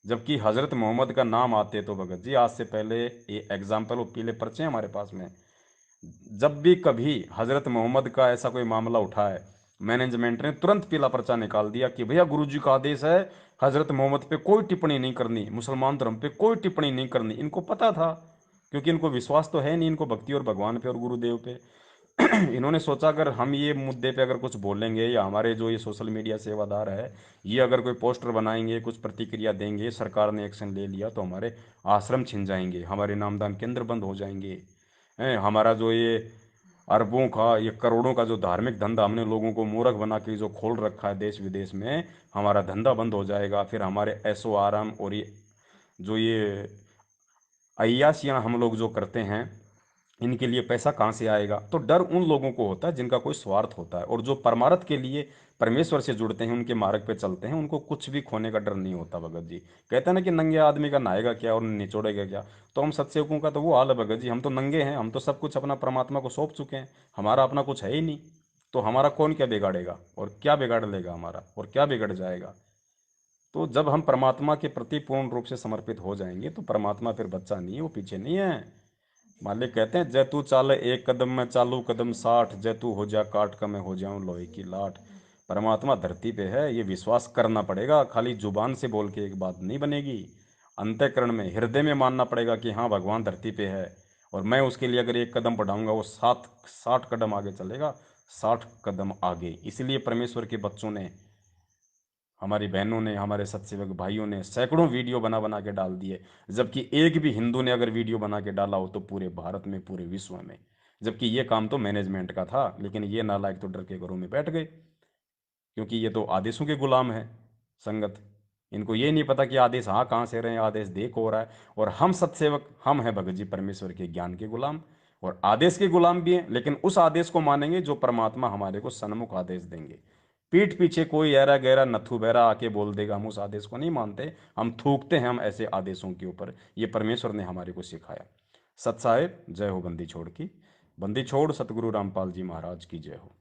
जबकि हजरत मोहम्मद का नाम आते तो भगत जी आज से पहले ये एग्जाम्पल, वो पीले पर्चे हैं हमारे पास में, जब भी कभी हजरत मोहम्मद का ऐसा कोई मामला उठा है मैनेजमेंट ने तुरंत पीला पर्चा निकाल दिया कि भैया गुरुजी का आदेश है, हजरत मोहम्मद पे कोई टिप्पणी नहीं करनी, मुसलमान धर्म पे कोई टिप्पणी नहीं करनी। इनको पता था, क्योंकि इनको विश्वास तो है नहीं, इनको भक्ति और भगवान पे और गुरुदेव पे। इन्होंने सोचा अगर हम ये मुद्दे पे अगर कुछ बोलेंगे, या हमारे जो ये सोशल मीडिया सेवादार है ये अगर कोई पोस्टर बनाएंगे, कुछ प्रतिक्रिया देंगे, सरकार ने एक्शन ले लिया तो हमारे आश्रम छिन जाएंगे, हमारे नामदान केंद्र बंद हो जाएंगे, हमारा जो ये अरबों का, ये करोड़ों का जो धार्मिक धंधा हमने लोगों को मूर्ख बना के जो खोल रखा है देश विदेश में, हमारा धंधा बंद हो जाएगा। फिर हमारे ऐशो आराम और ये जो ये अय्याशियाँ हम लोग जो करते हैं, इनके लिए पैसा कहाँ से आएगा। तो डर उन लोगों को होता है जिनका कोई स्वार्थ होता है, और जो परमार्थ के लिए परमेश्वर से जुड़ते हैं, उनके मार्ग पे चलते हैं, उनको कुछ भी खोने का डर नहीं होता। भगत जी कहते हैं ना कि नंगे आदमी का नहाएगा क्या और निचोड़ेगा क्या। तो हम सत्सेवकों का तो वो हाल है भगत जी, हम तो नंगे हैं, हम तो सब कुछ अपना परमात्मा को सौंप चुके हैं, हमारा अपना कुछ है ही नहीं। तो हमारा कौन क्या बिगाड़ेगा, और क्या बिगाड़ लेगा हमारा, और क्या बिगड़ जाएगा। तो जब हम परमात्मा के प्रति पूर्ण रूप से समर्पित हो जाएंगे तो परमात्मा फिर बच्चा नहीं है, वो पीछे नहीं है। मालिक कहते हैं, जय तू चाले एक कदम मैं चालू कदम 60, जय तू हो जा काट का मैं हो जाऊं लोहे की लाट। परमात्मा धरती पे है, ये विश्वास करना पड़ेगा, खाली जुबान से बोल के एक बात नहीं बनेगी। अंतःकरण में, हृदय में मानना पड़ेगा कि हाँ भगवान धरती पे है, और मैं उसके लिए अगर एक कदम बढ़ाऊंगा वो 60 कदम आगे चलेगा, 60 कदम आगे। इसलिए परमेश्वर के बच्चों ने, हमारी बहनों ने, हमारे सत्सेवक भाइयों ने सैकड़ों वीडियो बना बना के डाल दिए, जबकि एक भी हिंदू ने अगर वीडियो बना के डाला हो तो पूरे भारत में, पूरे विश्व में। जबकि ये काम तो मैनेजमेंट का था, लेकिन ये नालायक तो डर के घरों में बैठ गए, क्योंकि ये तो आदेशों के गुलाम है संगत। इनको ये नहीं पता कि आदेश हाँ कहाँ से रहे हैं, आदेश देख हो रहा है। और हम सत्सेवक, हम हैं भगत जी परमेश्वर के ज्ञान के गुलाम, और आदेश के गुलाम भी हैं, लेकिन उस आदेश को मानेंगे जो परमात्मा हमारे को सन्मुख आदेश देंगे। पीठ पीछे कोई ऐरा गहरा नथु बहरा आके बोल देगा, हम उस आदेश को नहीं मानते, हम थूकते हैं हम ऐसे आदेशों के ऊपर। ये परमेश्वर ने हमारे को सिखाया। सत साहेब, जय हो बंदी छोड़ की। बंदी छोड़ सतगुरु रामपाल जी महाराज की जय हो।